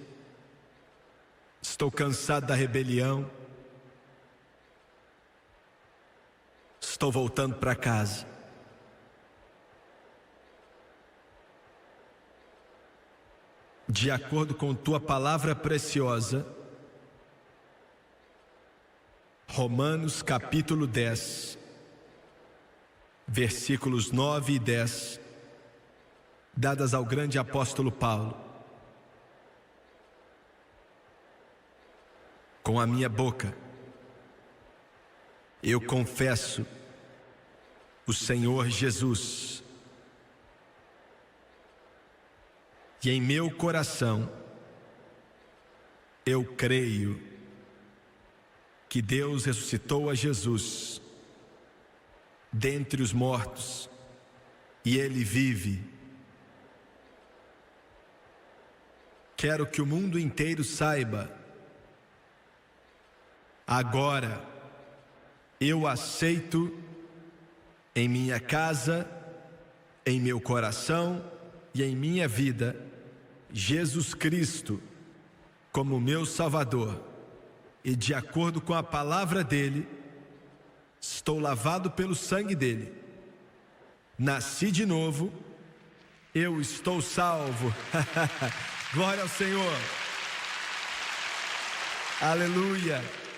Estou cansado da rebelião. Estou voltando para casa. De acordo com tua palavra preciosa, Romanos capítulo 10, versículos 9 e 10, dadas ao grande apóstolo Paulo. Com a minha boca, eu confesso o Senhor Jesus, e em meu coração eu creio que Deus ressuscitou a Jesus dentre os mortos e Ele vive. Quero que o mundo inteiro saiba. Agora eu aceito em minha casa, em meu coração e em minha vida Jesus Cristo como meu Salvador, e de acordo com a palavra dele, estou lavado pelo sangue dele, nasci de novo, eu estou salvo. Glória ao Senhor, aleluia.